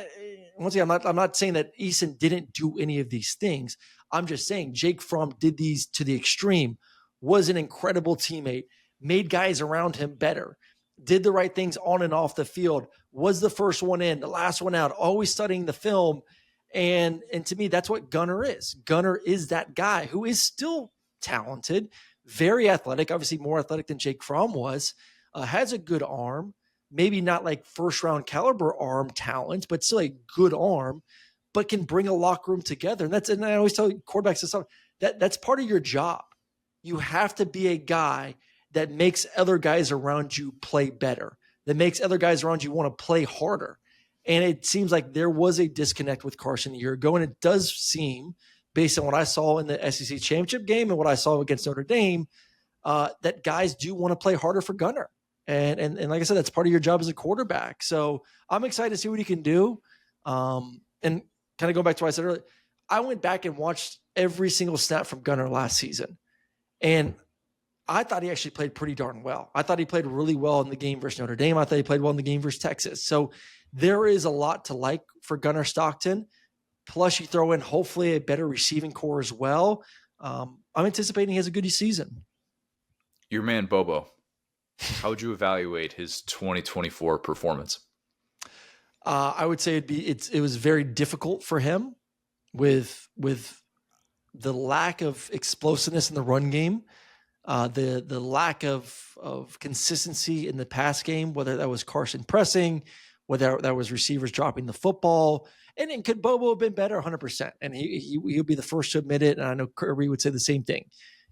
once again, I'm not saying that Eason didn't do any of these things. I'm just saying Jake Fromm did these to the extreme, was an incredible teammate, made guys around him better, did the right things on and off the field, was the first one in, the last one out, always studying the film. And to me, that's what Gunner is. Gunner is that guy who is still talented, very athletic, obviously more athletic than Jake Fromm was, has a good arm, maybe not like first round caliber arm talent, but still a good arm, but can bring a locker room together. And I always tell quarterbacks and stuff, that's part of your job. You have to be a guy that makes other guys around you play better, that makes other guys around you want to play harder. And it seems like there was a disconnect with Carson a year ago. And it does seem, based on what I saw in the SEC championship game and what I saw against Notre Dame, that guys do want to play harder for Gunner. And like I said, that's part of your job as a quarterback. So I'm excited to see what he can do. And kind of going back to what I said earlier, I went back and watched every single snap from Gunnar last season. And I thought he actually played pretty darn well. I thought he played really well in the game versus Notre Dame. I thought he played well in the game versus Texas. So there is a lot to like for Gunnar Stockton. Plus you throw in hopefully a better receiving core as well. I'm anticipating he has a good season. Your man, Bobo, how would you evaluate his 2024 performance? I would say it was very difficult for him with the lack of explosiveness in the run game, the lack of consistency in the pass game, whether that was Carson pressing, whether that was receivers dropping the football. And could Bobo have been better? 100%. And he'll be the first to admit it. And I know Kirby would say the same thing.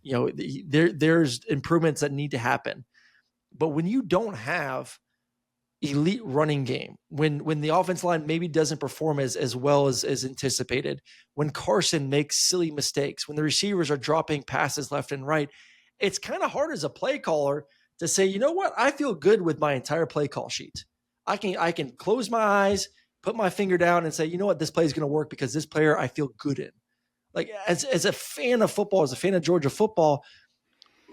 There's improvements that need to happen. But when you don't have elite running game, when the offense line maybe doesn't perform as well as anticipated, when Carson makes silly mistakes, when the receivers are dropping passes left and right, it's kind of hard as a play caller to say, you know what, I feel good with my entire play call sheet. I can close my eyes, put my finger down and say, you know what, this play is going to work because this player I feel good in. Like as a fan of football, as a fan of Georgia football,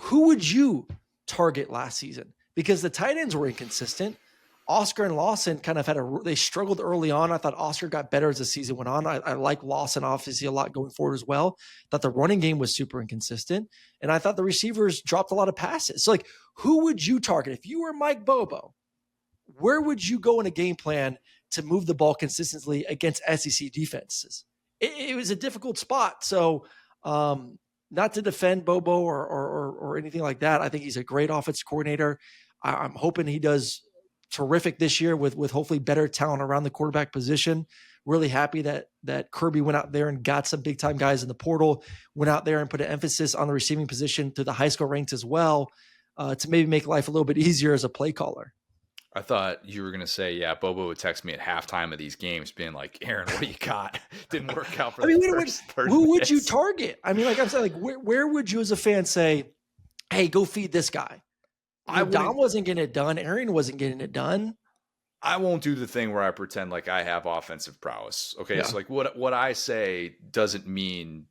who would you target last season? Because the tight ends were inconsistent. Oscar and Lawson kind of they struggled early on. I thought Oscar got better as the season went on. I like Lawson obviously a lot going forward as well. Thought the running game was super inconsistent. And I thought the receivers dropped a lot of passes. So like, who would you target? If you were Mike Bobo, where would you go in a game plan to move the ball consistently against SEC defenses? It was a difficult spot. So not to defend Bobo or anything like that. I think he's a great offensive coordinator. I'm hoping he does terrific this year with hopefully better talent around the quarterback position. Really happy that Kirby went out there and got some big time guys in the portal, went out there and put an emphasis on the receiving position to the high school ranks as well, to maybe make life a little bit easier as a play caller. I thought you were going to say, yeah, Bobo would text me at halftime of these games being like, Aaron, what do you got? Didn't work out for the first 30 who would minutes. you target? I mean, like I'm saying, like where would you as a fan say, hey, go feed this guy? Don wasn't getting it done. Aaron wasn't getting it done. I won't do the thing where I pretend like I have offensive prowess. Okay. Yeah. So like what I say doesn't mean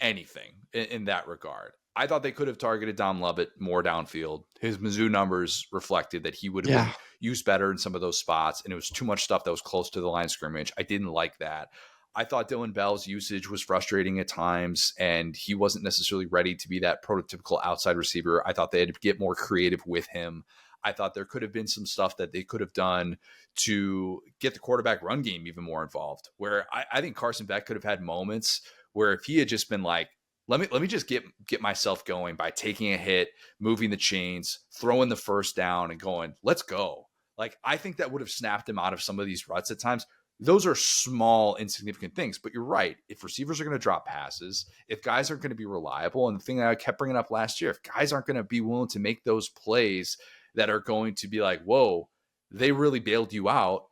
anything in that regard. I thought they could have targeted Dom Lovett more downfield. His Mizzou numbers reflected that he would have been used better in some of those spots. And it was too much stuff that was close to the line of scrimmage. I didn't like that. I thought Dylan Bell's usage was frustrating at times, and he wasn't necessarily ready to be that prototypical outside receiver. I thought they had to get more creative with him. I thought there could have been some stuff that they could have done to get the quarterback run game even more involved, where I think Carson Beck could have had moments where if he had just been like, let me just get myself going by taking a hit, moving the chains, throwing the first down and going, let's go. Like, I think that would have snapped him out of some of these ruts at times. Those are small, insignificant things, but you're right. If receivers are going to drop passes, if guys aren't going to be reliable, and the thing that I kept bringing up last year, if guys aren't going to be willing to make those plays that are going to be like, whoa, they really bailed you out,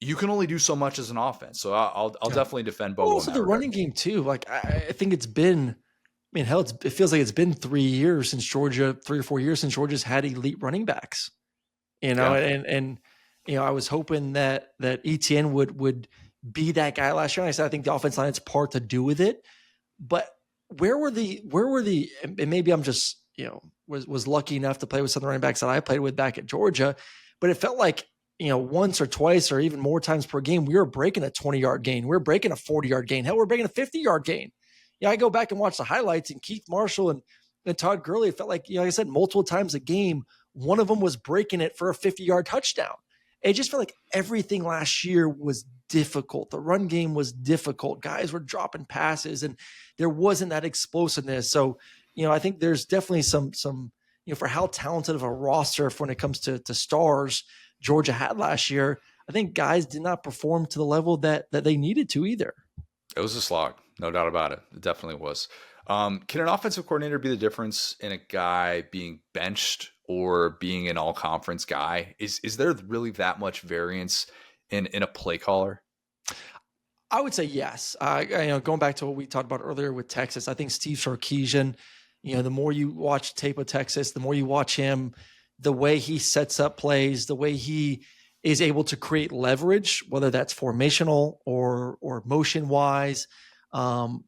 you can only do so much as an offense. So I'll definitely defend Bobo. Also, the running game too. Like I think it's been, I mean, hell, it feels like it's been 3 years since Georgia, 3 or 4 years since Georgia's had elite running backs. You know, and you know, I was hoping that Etienne would be that guy last year. And I said I think the offense line has part to do with it. But where were the and maybe I'm just, you know, was lucky enough to play with some of the running backs that I played with back at Georgia, but it felt like, you know, once or twice or even more times per game, we were breaking a 20-yard gain. We were breaking a 40-yard gain. Hell, we're breaking a 50-yard gain. Yeah, I go back and watch the highlights, and Keith Marshall and Todd Gurley, it felt like, you know, like I said, multiple times a game, one of them was breaking it for a 50-yard touchdown. It just felt like everything last year was difficult. The run game was difficult. Guys were dropping passes, and there wasn't that explosiveness. So, you know, I think there's definitely some, you know, for how talented of a roster when it comes to stars Georgia had last year, I think guys did not perform to the level that they needed to either. It was a slog, no doubt about it. It definitely was. Can an offensive coordinator be the difference in a guy being benched or being an all-conference guy? Is there really that much variance in a play caller? I would say yes. You know, going back to what we talked about earlier with Texas, I think Steve Sarkisian, you know, the more you watch tape of Texas, the more you watch him, the way he sets up plays, the way he is able to create leverage, whether that's formational or motion wise,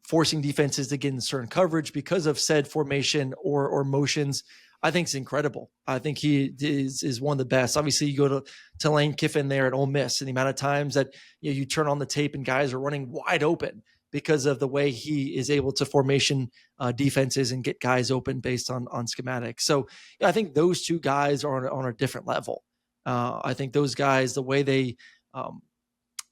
forcing defenses to get in certain coverage because of said formation or motions. I think it's incredible. I think he is one of the best. Obviously, you go to Lane Kiffin there at Ole Miss, and the amount of times that you turn on the tape and guys are running wide open because of the way he is able to formation defenses and get guys open based on schematics. So I think those two guys are on a different level. I think those guys, the way they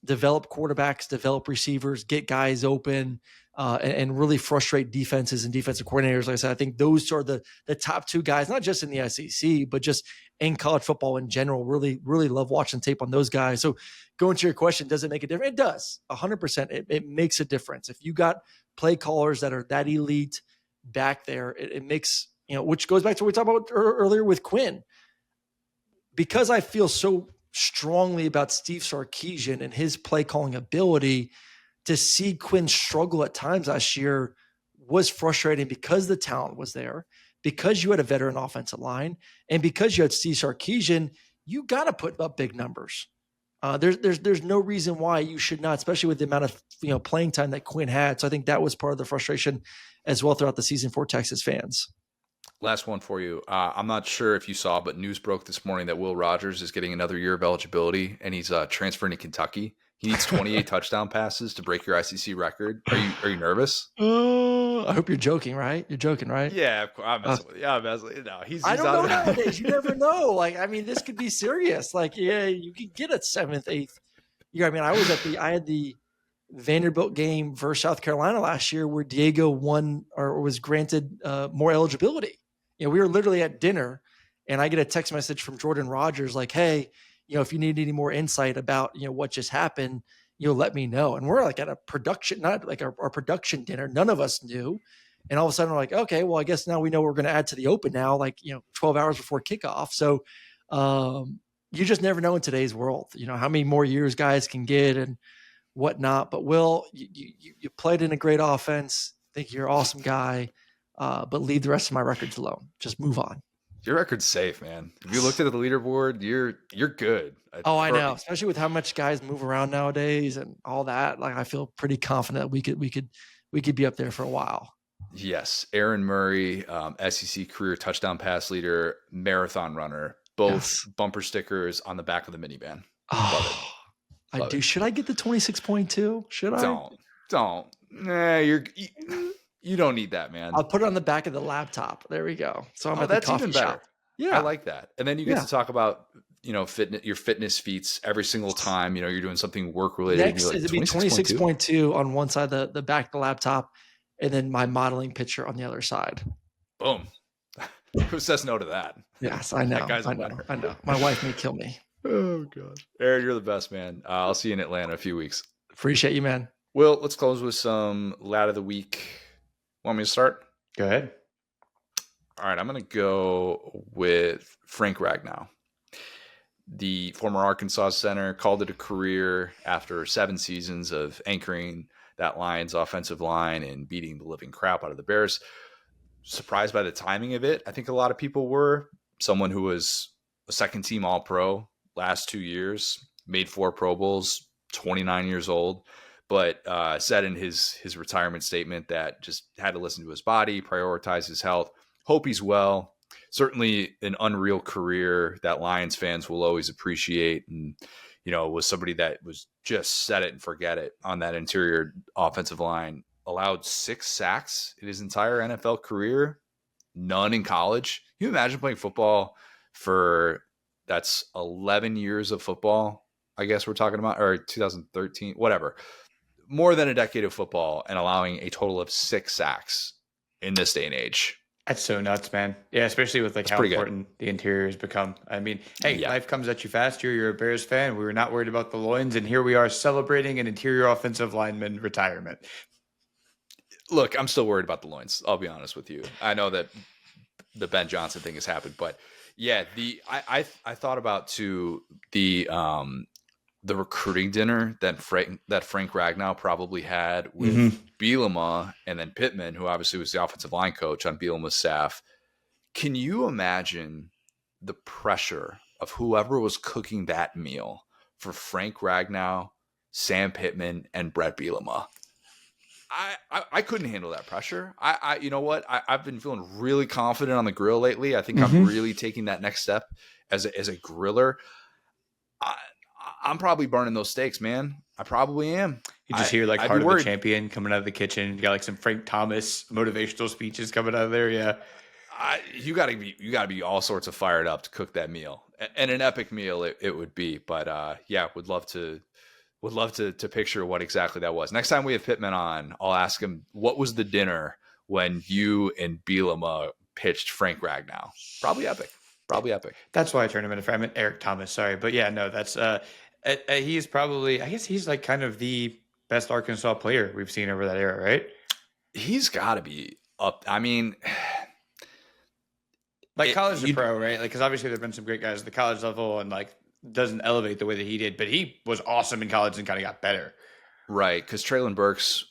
develop quarterbacks, develop receivers, get guys open, and really frustrate defenses and defensive coordinators. Like I said, I think those are the top two guys, not just in the SEC, but just in college football in general. Really, really love watching tape on those guys. So going to your question, does it make a difference? It does, 100%. It makes a difference. If you got play callers that are that elite back there, it makes, which goes back to what we talked about earlier with Quinn. Because I feel so strongly about Steve Sarkisian and his play calling ability, to see Quinn struggle at times last year was frustrating because the talent was there, because you had a veteran offensive line, and because you had Steve Sarkisian. You got to put up big numbers. There's no reason why you should not, especially with the amount of playing time that Quinn had. So I think that was part of the frustration as well throughout the season for Texas fans. Last one for you. I'm not sure if you saw, but news broke this morning that Will Rogers is getting another year of eligibility, and he's transferring to Kentucky. He needs 28 touchdown passes to break your ICC record. Are you nervous? I hope you're joking, right? You're joking, right? Yeah, of course. I'm messing with you. I'm messing with you. No, he's I don't know nowadays. You never know. This could be serious. You could get a 7th, 8th year. I had the Vanderbilt game versus South Carolina last year where Diego won or was granted more eligibility. We were literally at dinner, and I get a text message from Jordan Rogers like, "Hey, if you need any more insight about what just happened, let me know." And we're like at a production, not like our production dinner. None of us knew, and all of a sudden we're like, "Okay, well, I guess now we know we're going to add to the Open now, 12 hours before kickoff." So you just never know in today's world, how many more years guys can get and whatnot. But Will, you played in a great offense. I think you're an awesome guy. But leave the rest of my records alone. Just move on. Your record's safe, man. If you looked at the leaderboard, you're good. Oh, I know. Especially with how much guys move around nowadays and all that. I feel pretty confident we could be up there for a while. Yes, Aaron Murray, SEC career touchdown pass leader, marathon runner, both bumper stickers on the back of the minivan. Oh, I do. Should I get the 26.2? Should I? Don't. Nah, you don't need that, man. I'll put it on the back of the laptop. There we go. So I'm at the coffee shop. Yeah, I like that. And then you get to talk about fitness, your fitness feats every single time. You're doing something work related. Next, it'd be 26.2 on one side, the back of the laptop, and then my modeling picture on the other side. Boom. Who says no to that? Yes, I know. I know. My wife may kill me. Oh God, Aaron, you're the best, man. I'll see you in Atlanta in a few weeks. Appreciate you, man. Will, let's close with some lad of the week. Want me to start? Go ahead. All right, I'm going to go with Frank Ragnow. The former Arkansas center called it a career after 7 seasons of anchoring that Lions offensive line and beating the living crap out of the Bears. Surprised by the timing of it. I think a lot of people were. Someone who was a second-team All-Pro last 2 years, made 4 Pro Bowls, 29 years old. But said in his retirement statement that just had to listen to his body, prioritize his health, hope he's well. Certainly an unreal career that Lions fans will always appreciate. And, was somebody that was just set it and forget it on that interior offensive line. Allowed 6 sacks in his entire NFL career, none in college. Can you imagine playing football that's 11 years of football, I guess we're talking about, or 2013, whatever. More than a decade of football and allowing a total of 6 sacks in this day and age. That's so nuts, man. Yeah, especially with how important the interior has become. Life comes at you fast. You're a Bears fan. We were not worried about the loins, and here we are celebrating an interior offensive lineman retirement. Look, I'm still worried about the loins. I'll be honest with you. I know that the Ben Johnson thing has happened, but yeah, I thought about the recruiting dinner that Frank Ragnow probably had with Bielema and then Pittman, who obviously was the offensive line coach on Bielema's staff. Can you imagine the pressure of whoever was cooking that meal for Frank Ragnow, Sam Pittman, and Brett Bielema. I couldn't handle that pressure. You know what? I've been feeling really confident on the grill lately. I think I'm really taking that next step as a griller. I'm probably burning those steaks, man. I probably am. You just hear like Heart of the Champion coming out of the kitchen. You got like some Frank Thomas motivational speeches coming out of there. Yeah. You gotta be all sorts of fired up to cook that meal, and an epic meal it would be. But yeah, would love to picture what exactly that was. Next time we have Pittman on, I'll ask him what was the dinner when you and Bielema pitched Frank Ragnow. Probably epic. That's why I turned him into. I meant Eric Thomas. Sorry, but yeah, no, that's he's probably. I guess he's like kind of the best Arkansas player we've seen over that era, right? He's got to be up. I mean. Like college to pro, right? Like, because obviously there've been some great guys at the college level, and like doesn't elevate the way that he did, but he was awesome in college and kind of got better. Right, because Traylon Burks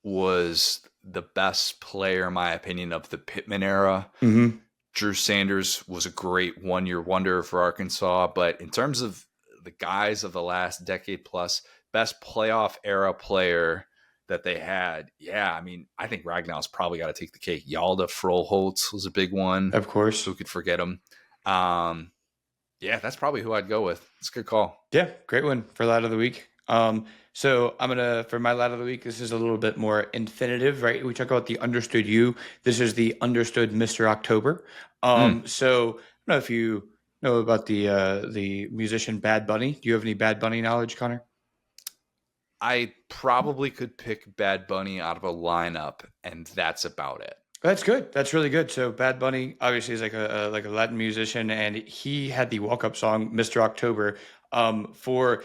was the best player, in my opinion, of the Pittman era. Mm-hmm. Drew Sanders was a great one-year wonder for Arkansas, but in terms of the guys of the last decade plus, best playoff era player that they had, yeah, I mean, I think Ragnow's probably got to take the cake. Yalda Froholtz was a big one. Of course. Who could forget him? Yeah, that's probably who I'd go with. It's a good call. Yeah, great one for Lad of the Week. So I'm going to, for my Lad of the Week, this is a little bit more infinitive, right? We talk about the understood you. This is the understood Mr. October. So I don't know if you know about the musician Bad Bunny. Do you have any Bad Bunny knowledge, Connor? I probably could pick Bad Bunny out of a lineup, and that's about it. That's good. That's really good. So Bad Bunny obviously is like a Latin musician, and he had the walk-up song "Mr. October" for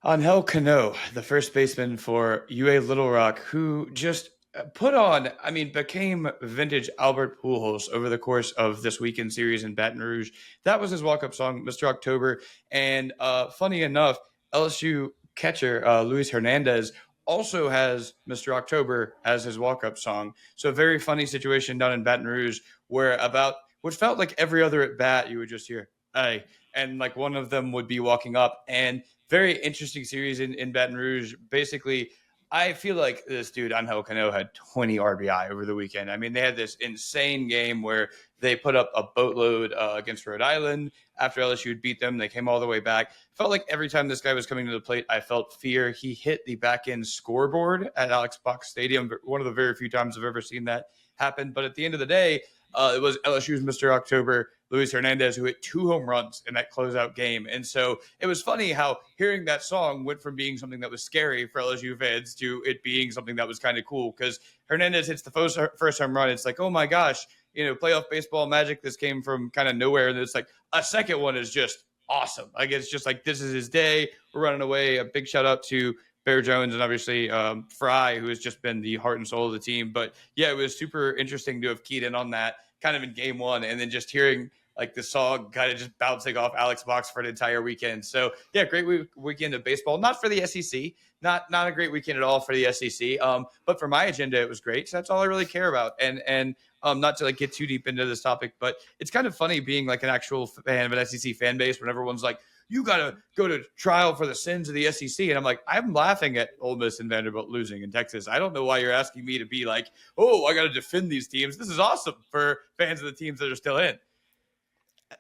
Angel Cano, the first baseman for UA Little Rock, who just became vintage Albert Pujols over the course of this weekend series in Baton Rouge. That was his walk-up song, "Mr. October," and funny enough, LSU catcher Luis Hernandez also has Mr. October as his walk-up song. So a very funny situation down in Baton Rouge where about what felt like every other at bat, you would just hear, hey, and like one of them would be walking up. And very interesting series in Baton Rouge. Basically, I feel like this dude, Angel Cano, had 20 RBI over the weekend. I mean, they had this insane game where they put up a boatload against Rhode Island. After LSU had beat them, they came all the way back. Felt like every time this guy was coming to the plate, I felt fear. He hit the back-end scoreboard at Alex Box Stadium. One of the very few times I've ever seen that happen. But at the end of the day, it was LSU's Mr. October, Luis Hernandez, who hit 2 home runs in that closeout game. And so it was funny how hearing that song went from being something that was scary for LSU fans to it being something that was kind of cool, because Hernandez hits the first home run. It's like, oh my gosh, playoff baseball magic. This came from kind of nowhere. And it's like a second one is just awesome. Like, it's just like, this is his day. We're running away. A big shout out to Bear Jones and obviously Fry, who has just been the heart and soul of the team. But yeah, it was super interesting to have keyed in on that kind of in game one, and then just hearing like the song kind of just bouncing off Alex Box for an entire weekend. So yeah, great weekend of baseball. Not for the SEC, not a great weekend at all for the SEC. But for my agenda, it was great. So that's all I really care about. And not to like get too deep into this topic, but it's kind of funny being like an actual fan of an SEC fan base when everyone's like, you got to go to trial for the sins of the SEC. And I'm like, I'm laughing at Ole Miss and Vanderbilt losing in Texas. I don't know why you're asking me to be like, oh, I got to defend these teams. This is awesome for fans of the teams that are still in.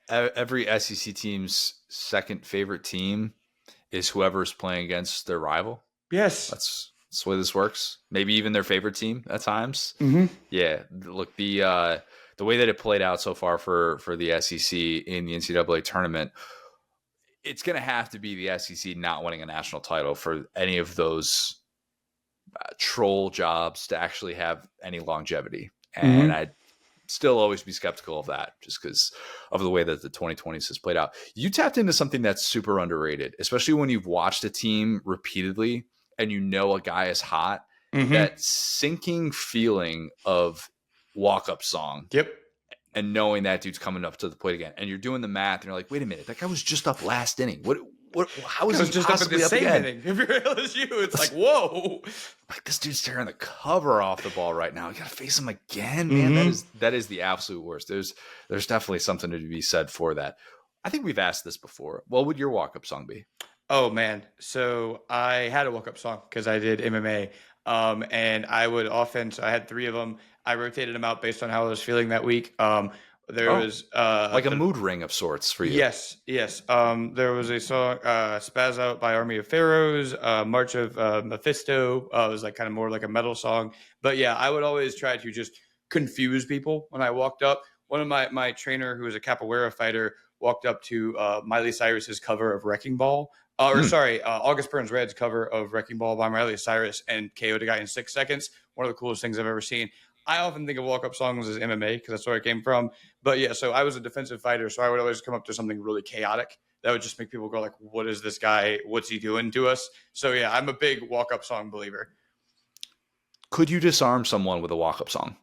Every SEC team's second favorite team is whoever's playing against their rival. Yes. That's the way this works. Maybe even their favorite team at times. Mm-hmm. Yeah. Look, the way that it played out so far for the SEC in the NCAA tournament, it's going to have to be the SEC not winning a national title for any of those troll jobs to actually have any longevity. And I'd still always be skeptical of that just because of the way that the 2020s has played out. You tapped into something that's super underrated, especially when you've watched a team repeatedly and a guy is hot. That sinking feeling of walk-up song. Yep. And knowing that dude's coming up to the plate again, and you're doing the math, and you're like, "Wait a minute, that guy was just up last inning. What? How is he just possibly up at the same again?" inning? If you're LSU, it's like, whoa! Like, this dude's tearing the cover off the ball right now. You got to face him again, man. That is the absolute worst. There's definitely something to be said for that. I think we've asked this before. What would your walk-up song be? Oh man. So I had a walk-up song because I did MMA. And I would often, so I had three of them. I rotated them out based on how I was feeling that week. There Oh, was like a mood ring of sorts for you. Yes, yes. There was a song, "Spaz Out" by Army of Pharaohs. "March of Mephisto" was like kind of more like a metal song. But yeah, I would always try to just confuse people when I walked up. One of my trainer, who was a capoeira fighter, walked up to Miley Cyrus's cover of "Wrecking Ball." August Burns Red's cover of "Wrecking Ball" by Miley Cyrus, and KO'd a guy in 6 seconds. One of the coolest things I've ever seen. I often think of walk-up songs as MMA because that's where I came from. But yeah, so I was a defensive fighter, so I would always come up to something really chaotic that would just make people go like, "What is this guy? What's he doing to us?" So yeah, I'm a big walk-up song believer. Could you disarm someone with a walk-up song?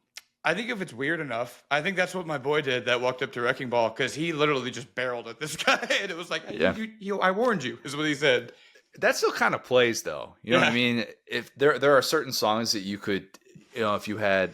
I think if it's weird enough, I think that's what my boy did that walked up to Wrecking Ball, because he literally just barreled at this guy, and it was like, Yeah. I warned you," is what he said. That still kind of plays, though. You know what I Yeah. mean? If there are certain songs that you could, if you had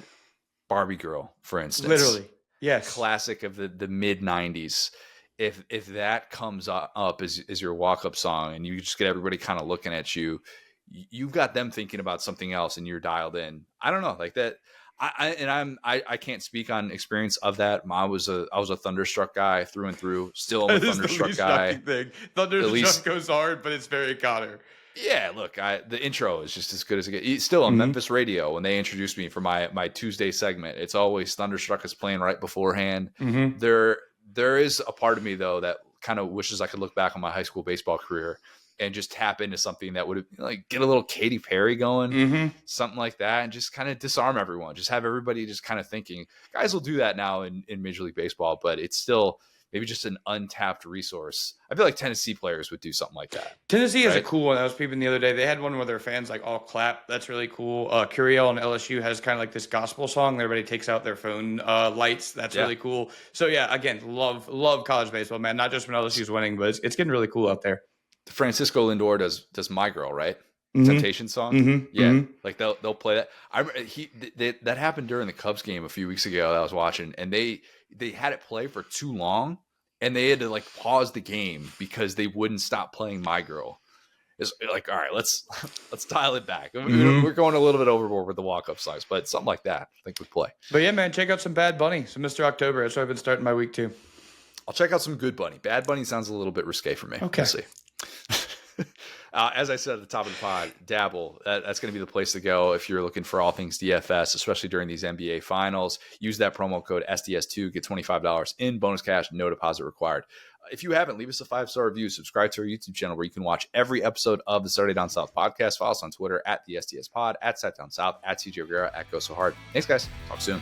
Barbie Girl, for instance, Literally, yes. classic of the mid '90s. If that comes up as your walk-up song, and you just get everybody kind of looking at you, you've got them thinking about something else, and you're dialed in. I don't know, like that. I can't speak on experience of that. I was a Thunderstruck guy through and through. Still, I'm a That is the Thunderstruck least guy. shocking thing. Thunderstruck least- goes hard, but it's very Connor. Yeah, look, the intro is just as good as it gets. Still on Memphis radio, when they introduced me for my Tuesday segment, it's always Thunderstruck is playing right beforehand. Mm-hmm. There is a part of me, though, that kind of wishes I could look back on my high school baseball career and just tap into something that would like get a little Katy Perry going, Mm-hmm. something like that, and just kind of disarm everyone. Just have everybody just kind of thinking. Guys will do that now in Major League Baseball, but it's still maybe just an untapped resource. I feel like Tennessee players would do something like that. Tennessee has a Right. cool one. I was peeping the other day. They had one where their fans like all clap. That's really cool. Curiel and LSU has kind of like this gospel song. Everybody takes out their phone lights. That's Yeah. really cool. So yeah, again, love college baseball, man. Not just when LSU's winning, but it's getting really cool out there. Francisco Lindor does "My Girl," right? Mhm. Temptation song. Mhm. Yeah, Mhm. like they'll play that. That happened during the Cubs game a few weeks ago that I was watching, and they had it play for too long, and they had to like pause the game because they wouldn't stop playing "My Girl." It's like, all right, let's dial it back. Mhm. We're going a little bit overboard with the walk-up songs, but something like that I think would play. But yeah, man, check out some Bad Bunny, some Mr. October. That's what I've been starting my week too. I'll check out some Good Bunny. Bad Bunny sounds a little bit risque for me. Okay. We'll see. As I said at the top of the pod, Dabble, that's going to be the place to go if you're looking for all things DFS, especially during these NBA finals. Use that promo code SDS2, get $25 in bonus cash, no deposit required. If you haven't, leave us a 5-star review. Subscribe to our YouTube channel where you can watch every episode of the Saturday Down South podcast. Follow us on Twitter at the SDS Pod, at Sat Down South, at CJ Rivera, at Go So Hard. Thanks, guys. Talk soon.